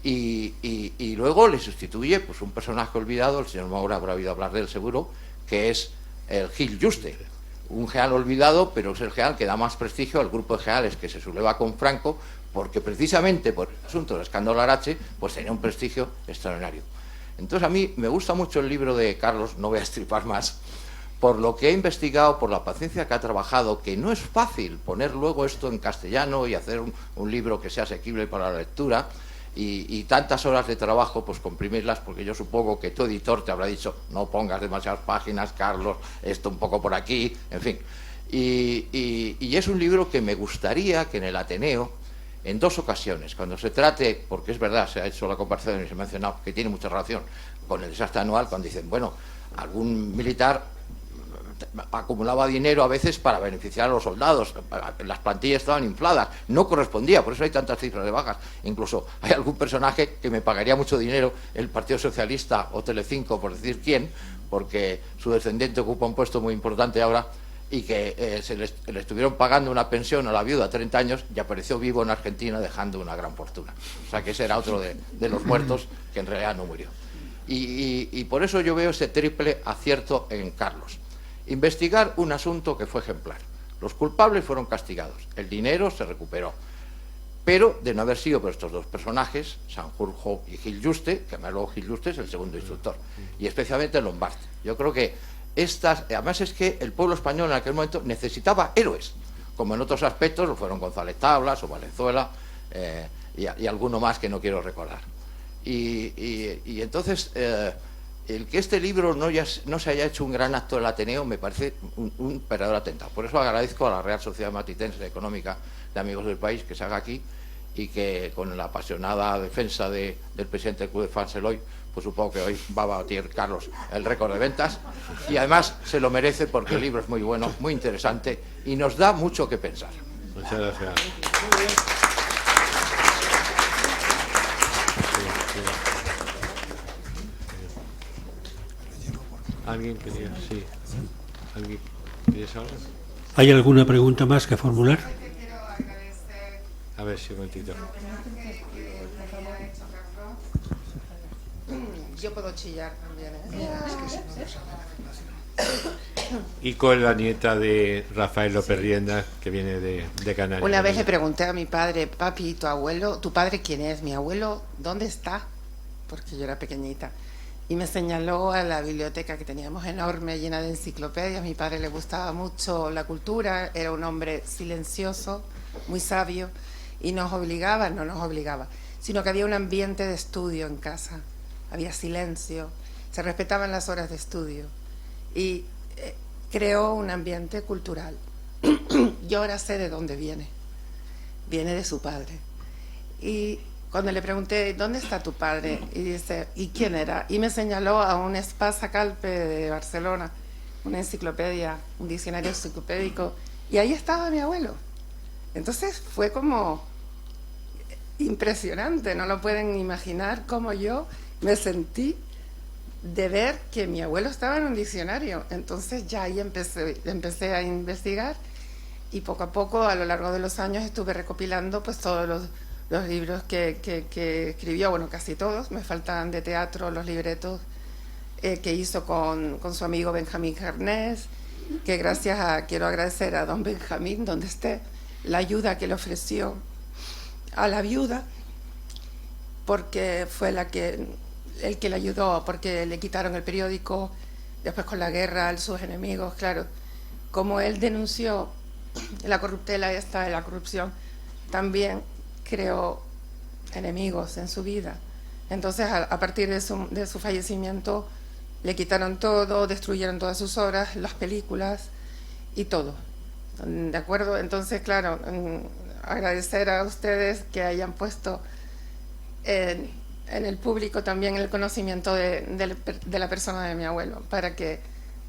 Y luego le sustituye pues un personaje olvidado, el señor Maura habrá oído hablar de él seguro, que es el Gil Juste, un general olvidado, pero es el general que da más prestigio al grupo de generales que se subleva con Franco, porque precisamente por el asunto del escándalo Arache, pues tenía un prestigio extraordinario. Entonces a mí me gusta mucho el libro de Carlos, no voy a estripar más, por lo que he investigado, por la paciencia que ha trabajado, que no es fácil poner luego esto en castellano y hacer un libro que sea asequible para la lectura, y tantas horas de trabajo, pues comprimirlas, porque yo supongo que tu editor te habrá dicho, no pongas demasiadas páginas, Carlos, esto un poco por aquí, en fin. Y es un libro que me gustaría que en el Ateneo, en dos ocasiones, cuando se trate, porque es verdad, se ha hecho la comparación y se ha mencionado que tiene mucha relación con el desastre anual, cuando dicen, bueno, algún militar acumulaba dinero a veces para beneficiar a los soldados. Las plantillas estaban infladas, no correspondía, por eso hay tantas cifras de bajas. Incluso hay algún personaje que me pagaría mucho dinero, el Partido Socialista o Telecinco, por decir quién, porque su descendiente ocupa un puesto muy importante ahora, y que le estuvieron pagando una pensión a la viuda 30 años y apareció vivo en Argentina dejando una gran fortuna. O sea que ese era otro de los muertos que en realidad no murió. Y por eso yo veo ese triple acierto en Carlos. Investigar un asunto que fue ejemplar. Los culpables fueron castigados, el dinero se recuperó. Pero de no haber sido por estos dos personajes, Sanjurjo y Gil Juste, que luego Gil Juste es el segundo instructor, y especialmente Lombard. Yo creo que además es que el pueblo español en aquel momento necesitaba héroes, como en otros aspectos lo fueron González Tablas o Valenzuela y alguno más que no quiero recordar. Y entonces el que este libro no se haya hecho un gran acto del Ateneo me parece un verdadero atentado. Por eso agradezco a la Real Sociedad Matitense Económica de Amigos del País que se haga aquí, y que con la apasionada defensa del presidente del Club de Fans Eloy, pues supongo que hoy va a batir Carlos el récord de ventas, y además se lo merece porque el libro es muy bueno, muy interesante y nos da mucho que pensar. Muchas gracias. ¿Alguien quería? Sí. ¿Alguien quería saber? ¿Hay alguna pregunta más que formular? A ver si un momentito. Yo puedo chillar también, ¿eh? Y con la nieta de Rafael López Rienda, que viene de Canarias. Una vez le pregunté a mi padre, papi, ¿tu abuelo, tu padre quién es? Mi abuelo, ¿dónde está? Porque yo era pequeñita. Y me señaló a la biblioteca que teníamos enorme, llena de enciclopedias. A mi padre le gustaba mucho la cultura, era un hombre silencioso, muy sabio, y no nos obligaba, sino que había un ambiente de estudio en casa. Había silencio, se respetaban las horas de estudio y creó un ambiente cultural. Yo ahora sé de dónde viene de su padre. Y cuando le pregunté, ¿dónde está tu padre? Y dice, ¿y quién era? Y me señaló a un Espasa Calpe de Barcelona, una enciclopedia, un diccionario enciclopédico, y ahí estaba mi abuelo. Entonces fue como impresionante, no lo pueden imaginar cómo yo me sentí de ver que mi abuelo estaba en un diccionario. Entonces ya ahí empecé a investigar, y poco a poco, a lo largo de los años, estuve recopilando pues todos los libros que escribió, bueno, casi todos, me faltan de teatro los libretos que hizo con su amigo Benjamín Jarnés, que quiero agradecer a don Benjamín, donde esté, la ayuda que le ofreció a la viuda, porque fue el que le ayudó, porque le quitaron el periódico, después con la guerra, sus enemigos, claro, como él denunció la corruptela esta de la corrupción, también creó enemigos en su vida. Entonces, a partir de su fallecimiento, le quitaron todo, destruyeron todas sus obras, las películas y todo. ¿De acuerdo? Entonces, claro, agradecer a ustedes que hayan puesto en el público también el conocimiento de la persona de mi abuelo, para que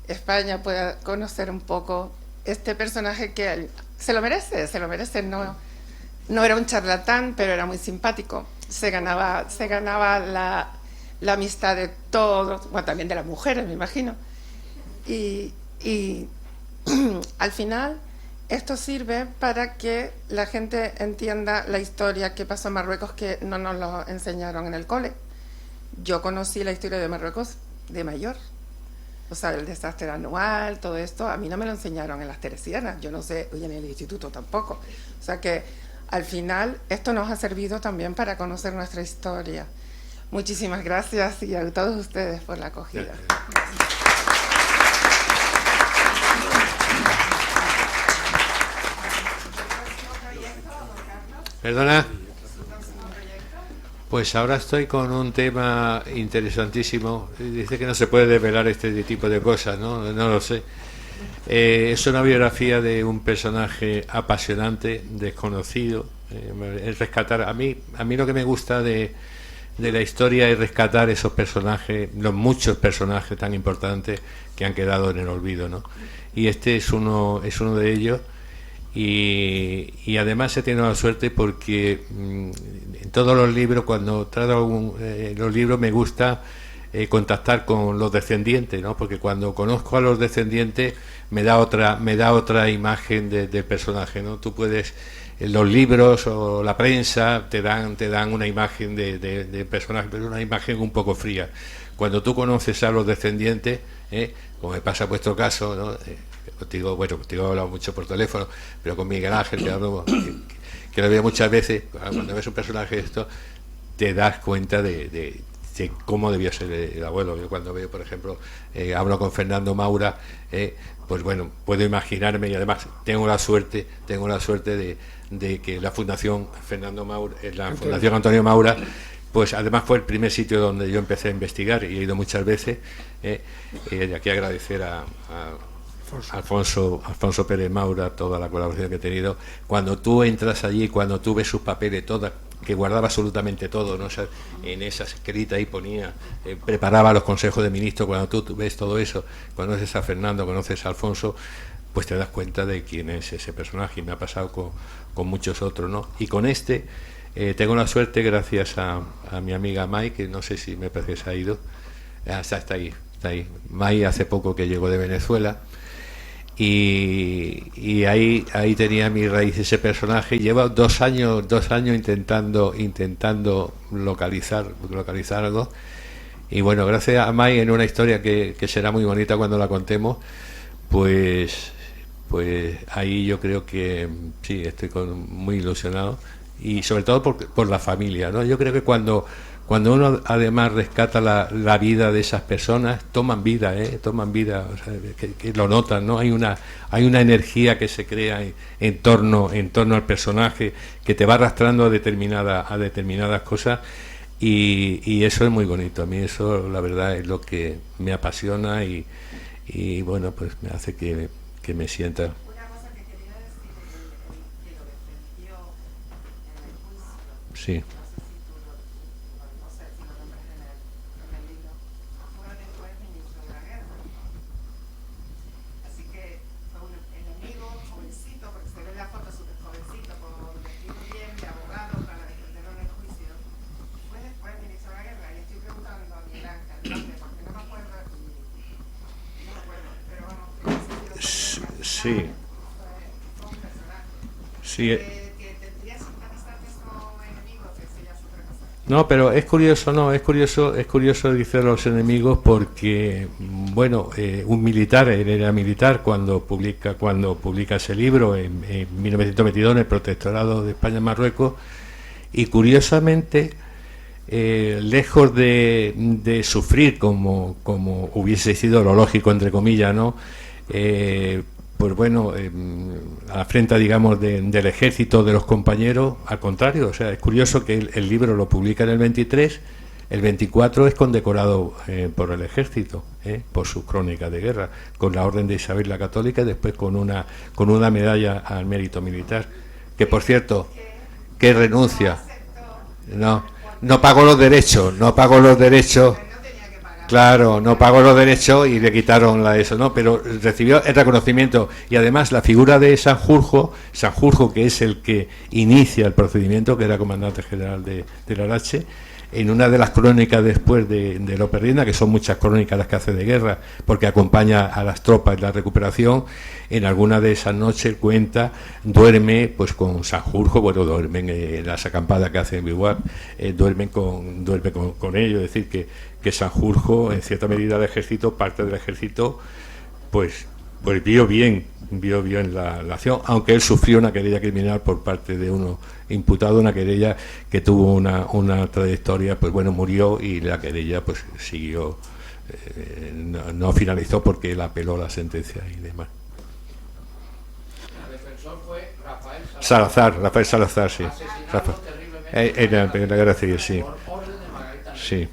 España pueda conocer un poco este personaje que se lo merece, no era un charlatán, pero era muy simpático, se ganaba la amistad de todos, bueno, también de las mujeres, me imagino, y al final esto sirve para que la gente entienda la historia que pasó en Marruecos, que no nos lo enseñaron en el cole. Yo conocí la historia de Marruecos de mayor, o sea, el desastre anual, todo esto, a mí no me lo enseñaron en las Teresianas, yo no sé, y en el instituto tampoco. O sea que al final esto nos ha servido también para conocer nuestra historia. Muchísimas gracias, y a todos ustedes por la acogida. ¿Perdona? Pues ahora estoy con un tema interesantísimo. Dice que no se puede desvelar este tipo de cosas, ¿no? No lo sé. Es una biografía de un personaje apasionante, desconocido. Es rescatar. A mí lo que me gusta de de la historia es rescatar esos personajes, los muchos personajes tan importantes que han quedado en el olvido, ¿no? Y este es uno de ellos. Y además he tenido la suerte porque en todos los libros, cuando trato los libros, me gusta contactar con los descendientes, ¿no? Porque cuando conozco a los descendientes me da otra imagen del personaje, ¿no? Tú puedes, los libros o la prensa te dan una imagen de personaje, pero una imagen un poco fría. Cuando tú conoces a los descendientes, como me pasa en vuestro caso, ¿no? Contigo he hablado mucho por teléfono, pero con Miguel Ángel, que lo veo muchas veces, cuando ves un personaje de esto, te das cuenta de cómo debió ser el abuelo. Yo cuando veo, por ejemplo, hablo con Fernando Maura, pues bueno, puedo imaginarme, y además tengo la suerte de que la Fundación Fernando Maura, la Fundación Antonio Maura, pues además fue el primer sitio donde yo empecé a investigar, y he ido muchas veces, y aquí agradecer a Alfonso Pérez Maura toda la colaboración que he tenido. Cuando tú entras allí, cuando tú ves sus papeles, todas, que guardaba absolutamente todo, ¿no? O sea, en esa escrita ahí ponía, preparaba los consejos de ministros. Cuando tú ves todo eso, conoces a Fernando, conoces a Alfonso, pues te das cuenta de quién es ese personaje, y me ha pasado con muchos otros, ¿no? Y con este tengo la suerte, gracias a mi amiga Mai, que no sé si me parece que se ha ido, está ahí. Mai hace poco que llegó de Venezuela, y ahí tenía mi raíz ese personaje. Lleva 2 años intentando localizar algo, y bueno, gracias a Mai, en una historia que será muy bonita cuando la contemos, pues ahí yo creo que sí, estoy muy ilusionado, y sobre todo por la familia, ¿no? Yo creo que cuando uno además rescata la vida de esas personas, toman vida, o sea, que lo notan, ¿no? Hay una energía que se crea en torno al personaje, que te va arrastrando a determinadas cosas, y eso es muy bonito. A mí eso, la verdad, es lo que me apasiona, y bueno, pues me hace que me sienta. Una cosa que quería decir, que lo defendió en el juicio. Sí. Sí. Sí. No, pero es curioso, dice los enemigos, porque bueno, un militar, él era militar cuando publica ese libro en 1922 en el Protectorado de España en Marruecos, y curiosamente, lejos de sufrir como hubiese sido lo lógico, entre comillas, ¿no? Pues bueno, a la frente, digamos, del ejército, de los compañeros, al contrario. O sea, es curioso que el libro lo publica en el 23, el 24 es condecorado por el ejército, por sus crónicas de guerra, con la Orden de Isabel la Católica, y después con una medalla al mérito militar, que por cierto, que renuncia. No pagó los derechos. Claro, no pagó los derechos y le quitaron eso, ¿no? Pero recibió el reconocimiento, y además la figura de Sanjurjo, que es el que inicia el procedimiento, que era comandante general de la Arache, en una de las crónicas después de López Rienda, que son muchas crónicas las que hace de guerra, porque acompaña a las tropas en la recuperación, en alguna de esas noches duerme pues con Sanjurjo, bueno, duermen en las acampadas que hacen en Biwak, duerme con ellos. Es decir, que Sanjurjo, en cierta medida, parte del ejército, pues vio bien la acción, aunque él sufrió una querella criminal por parte de uno imputado, una querella que tuvo una trayectoria, pues bueno, murió, y la querella pues siguió, no finalizó porque él apeló la sentencia y demás. El defensor fue Rafael Salazar, sí. En la guerra civil, sí. Por orden de Margarita. Sí.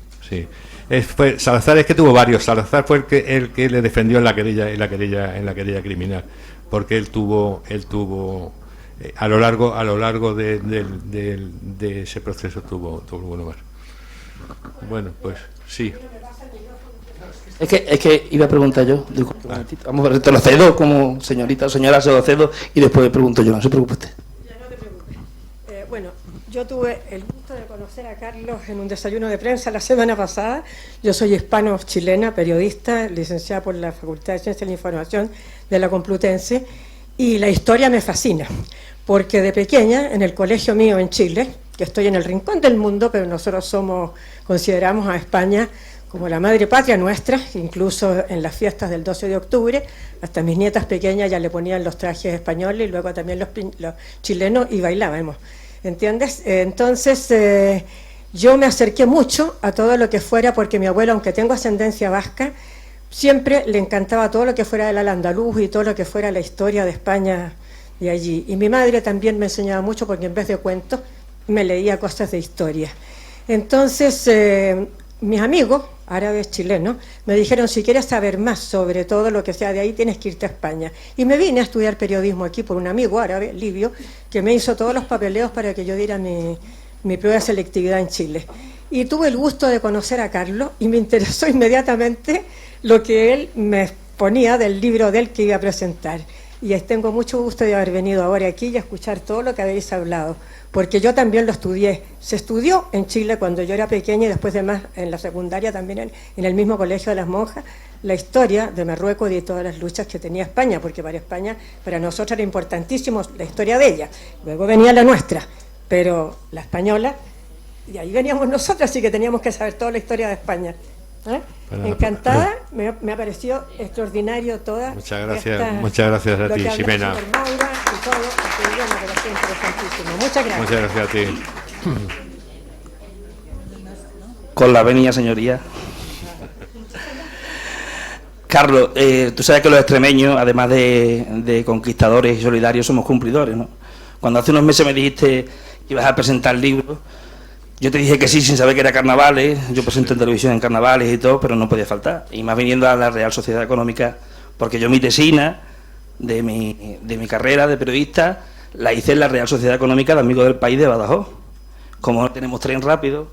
Salazar es que tuvo varios. Salazar fue el que le defendió en la querella criminal, porque él tuvo a lo largo de ese proceso tuvo uno más. Bueno, pues sí. Es que iba a preguntar yo. Disculpe, un momentito. Vamos a ver, te lo cedo como señorita o señora, se lo cedo y después pregunto yo, no se preocupe usted. Ya no te preocupes. Bueno, yo tuve el gusto de conocer a Carlos en un desayuno de prensa la semana pasada. Yo soy hispano-chilena, periodista, licenciada por la Facultad de Ciencias de la Información de la Complutense, y la historia me fascina, porque de pequeña, en el colegio mío en Chile, que estoy en el rincón del mundo, pero nosotros consideramos a España como la madre patria nuestra, incluso en las fiestas del 12 de octubre, hasta mis nietas pequeñas ya le ponían los trajes españoles y luego también los chilenos y bailábamos, ¿entiendes? Entonces yo me acerqué mucho a todo lo que fuera, porque mi abuelo, aunque tengo ascendencia vasca, siempre le encantaba todo lo que fuera del Al-Andalus y todo lo que fuera la historia de España de allí. Y mi madre también me enseñaba mucho, porque en vez de cuentos me leía cosas de historia. Entonces mis amigos árabes chilenos me dijeron: si quieres saber más sobre todo lo que sea de ahí, tienes que irte a España. Y me vine a estudiar periodismo aquí por un amigo árabe, libio, que me hizo todos los papeleos para que yo diera mi prueba de selectividad en Chile. Y tuve el gusto de conocer a Carlos y me interesó inmediatamente lo que él me ponía del libro de él que iba a presentar. Y tengo mucho gusto de haber venido ahora aquí y a escuchar todo lo que habéis hablado, porque yo también lo estudié. Se estudió en Chile cuando yo era pequeña y después de más en la secundaria también en el mismo colegio de las monjas, la historia de Marruecos y de todas las luchas que tenía España, porque para España, para nosotros era importantísimo la historia de ella. Luego venía la nuestra, pero la española, y ahí veníamos nosotros, así que teníamos que saber toda la historia de España. Encantada, me ha parecido extraordinario toda. Muchas gracias a ti, Ximena. Muchas gracias. Muchas gracias a ti. Con la venia, señoría. Carlos, tú sabes que los extremeños, además de conquistadores y solidarios, somos cumplidores, ¿no? Cuando hace unos meses me dijiste que ibas a presentar libros, yo te dije que sí, sin saber que era carnavales. Yo presento en televisión en carnavales y todo, pero no podía faltar. Y más viniendo a la Real Sociedad Económica, porque yo mi tesina de mi carrera de periodista la hice en la Real Sociedad Económica de Amigos del País de Badajoz. Como no tenemos tren rápido,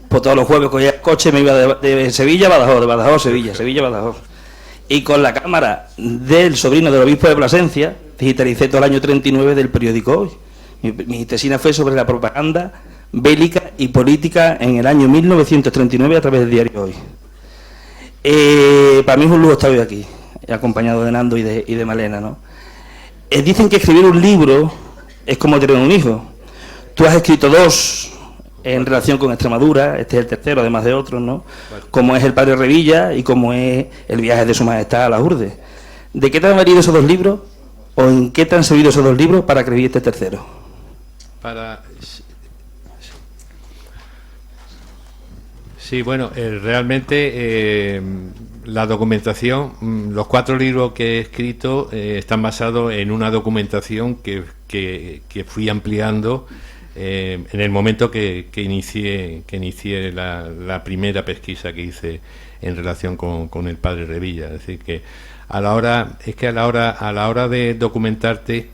pues todos los jueves cogía el coche, me iba de Sevilla a Badajoz, de Badajoz a Sevilla, Sevilla a Badajoz. Y con la cámara del sobrino del obispo de Plasencia, digitalicé todo el año 39 del periódico Hoy. Mi tesina fue sobre la propaganda bélica y política en el año 1939 a través del diario Hoy. Para mí es un lujo estar hoy aquí, acompañado de Nando y de Malena, ¿no? Dicen que escribir un libro es como tener un hijo. Tú has escrito 2 en relación con Extremadura, este es el tercero, además de otros, ¿no? Como es El Padre Revilla y como es El viaje de Su Majestad a las Urdes. ¿De qué te han valido esos 2 libros o en qué te han servido esos 2 libros para escribir este tercero? Sí, bueno, realmente la documentación, los 4 libros que he escrito están basados en una documentación que fui ampliando en el momento que inicié la primera pesquisa que hice en relación con el Padre Revilla. Es decir, que a la hora de documentarte,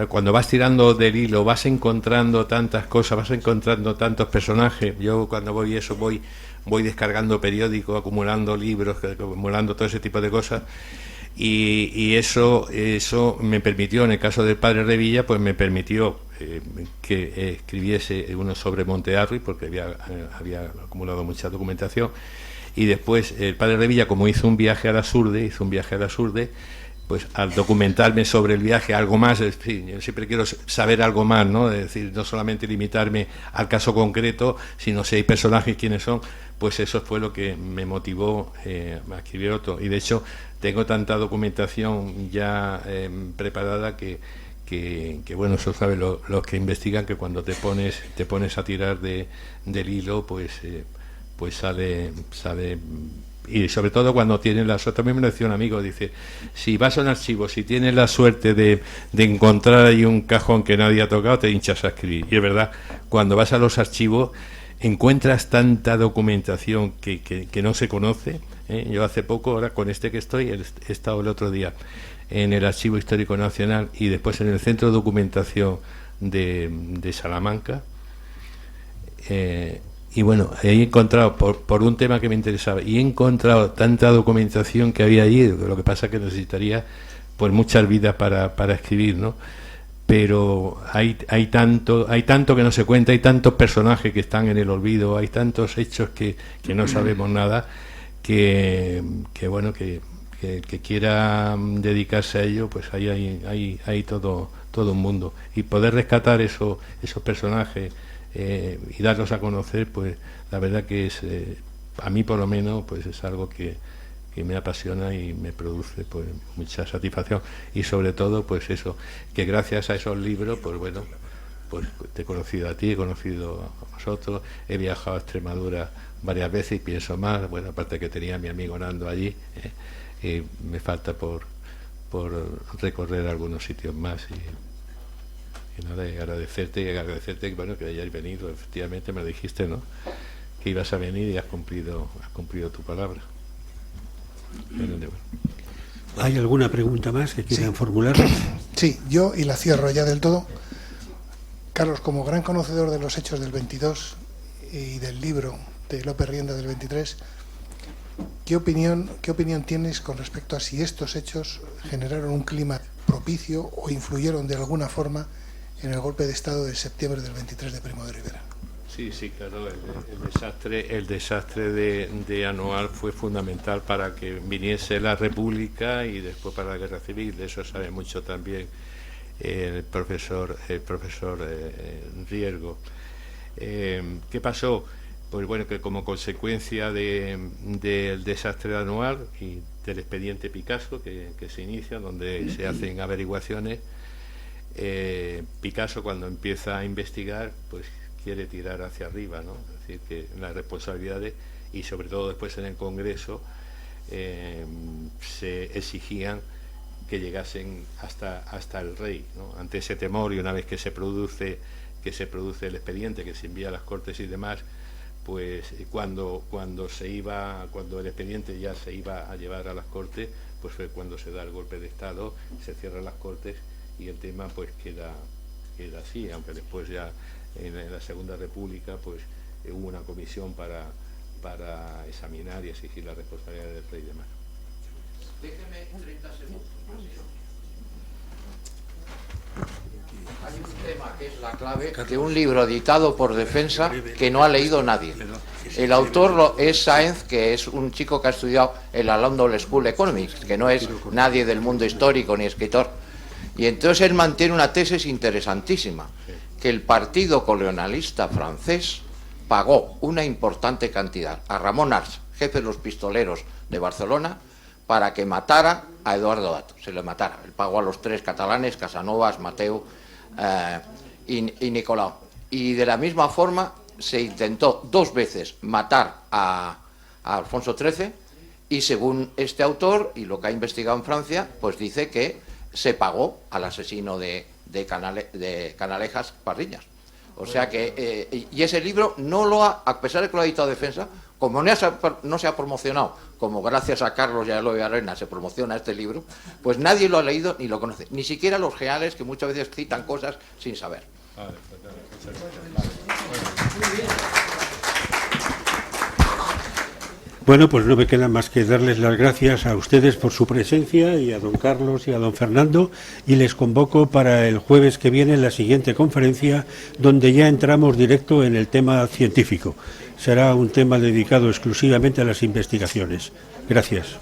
cuando vas tirando del hilo vas encontrando tantas cosas, vas encontrando tantos personajes. Yo cuando voy descargando periódicos, acumulando libros, acumulando todo ese tipo de cosas, y eso me permitió, en el caso del Padre Revilla, pues me permitió que escribiese uno sobre Montearri, porque había acumulado mucha documentación, y después el Padre Revilla, como hizo un viaje a las Urdes, pues al documentarme sobre el viaje algo más, es decir, yo siempre quiero saber algo más, ¿no? Es decir, no solamente limitarme al caso concreto, sino si hay personajes, quiénes son, pues eso fue lo que me motivó a escribir otro. Y de hecho tengo tanta documentación ya preparada que bueno, eso saben los que investigan, que cuando te pones a tirar del hilo, pues sale. Y sobre todo cuando tienes la suerte. También me lo decía un amigo, dice: si vas a un archivo, si tienes la suerte de encontrar ahí un cajón que nadie ha tocado, te hinchas a escribir. Y es verdad, cuando vas a los archivos encuentras tanta documentación que no se conoce. Yo hace poco, ahora con este que estoy, he estado el otro día en el Archivo Histórico Nacional y después en el Centro de Documentación de Salamanca, Y bueno, he encontrado, por un tema que me interesaba, y he encontrado tanta documentación que había allí, lo que pasa es que necesitaría pues muchas vidas para escribir, ¿no? Pero hay tanto que no se cuenta, hay tantos personajes que están en el olvido, hay tantos hechos que no sabemos nada, que bueno, que quiera dedicarse a ello, pues hay todo un mundo. Y poder rescatar esos personajes y darlos a conocer, pues la verdad que es, a mí por lo menos, pues es algo que me apasiona y me produce pues mucha satisfacción. Y sobre todo, pues eso, que gracias a esos libros, pues bueno, pues te he conocido a ti, he conocido a vosotros, he viajado a Extremadura varias veces y pienso más, bueno, aparte que tenía a mi amigo Nando allí, y me falta por recorrer algunos sitios más y nada, y agradecerte bueno, que hayáis venido. Efectivamente me lo dijiste, ¿no?, que ibas a venir y has cumplido tu palabra. ¿Hay alguna pregunta más que quieran formular? Sí, yo, y la cierro ya del todo. Carlos, como gran conocedor de los hechos del 22 y del libro de López Rienda del 23, ¿qué opinión tienes con respecto a si estos hechos generaron un clima propicio o influyeron de alguna forma en el golpe de Estado de septiembre del 23 de Primo de Rivera? Sí, claro, el desastre de Anual fue fundamental para que viniese la República y después para la Guerra Civil. De eso sabe mucho también el profesor Riesgo. ¿Qué pasó? Pues bueno, que como consecuencia del desastre de Anual y del expediente Picasso que se inicia, donde se hacen averiguaciones, Picasso, cuando empieza a investigar, pues quiere tirar hacia arriba, ¿no? Es decir, que las responsabilidades, y sobre todo después en el Congreso, se exigían que llegasen hasta el rey, ¿no? Ante ese temor, y una vez que se produce el expediente, que se envía a las Cortes y demás, pues cuando el expediente ya se iba a llevar a las Cortes, pues fue cuando se da el golpe de Estado, se cierran las Cortes y el tema pues queda así, aunque después ya en la Segunda República pues hubo una comisión para examinar y exigir la responsabilidad del rey y demás. Déjeme 30 segundos. Hay un tema que es la clave de un libro editado por Defensa que no ha leído nadie. El autor es Sáenz, que es un chico que ha estudiado en la London School Economics, que no es nadie del mundo histórico ni escritor. Y entonces él mantiene una tesis interesantísima, que el partido colonialista francés pagó una importante cantidad a Ramón Ars, jefe de los pistoleros de Barcelona, para que matara a Eduardo Dato, se le matara. Él pagó a los 3 catalanes, Casanovas, Mateu y Nicolau. Y de la misma forma se intentó 2 veces matar a Alfonso XIII, y según este autor y lo que ha investigado en Francia, pues dice que se pagó al asesino de Canalejas Parriñas. O sea que, y ese libro no lo ha, a pesar de que lo ha editado Defensa, como no se ha promocionado, como gracias a Carlos y a Eloy Arena se promociona este libro, pues nadie lo ha leído ni lo conoce, ni siquiera los reales, que muchas veces citan cosas sin saber. Bueno, pues no me queda más que darles las gracias a ustedes por su presencia, y a don Carlos y a don Fernando, y les convoco para el jueves que viene la siguiente conferencia, donde ya entramos directo en el tema científico. Será un tema dedicado exclusivamente a las investigaciones. Gracias.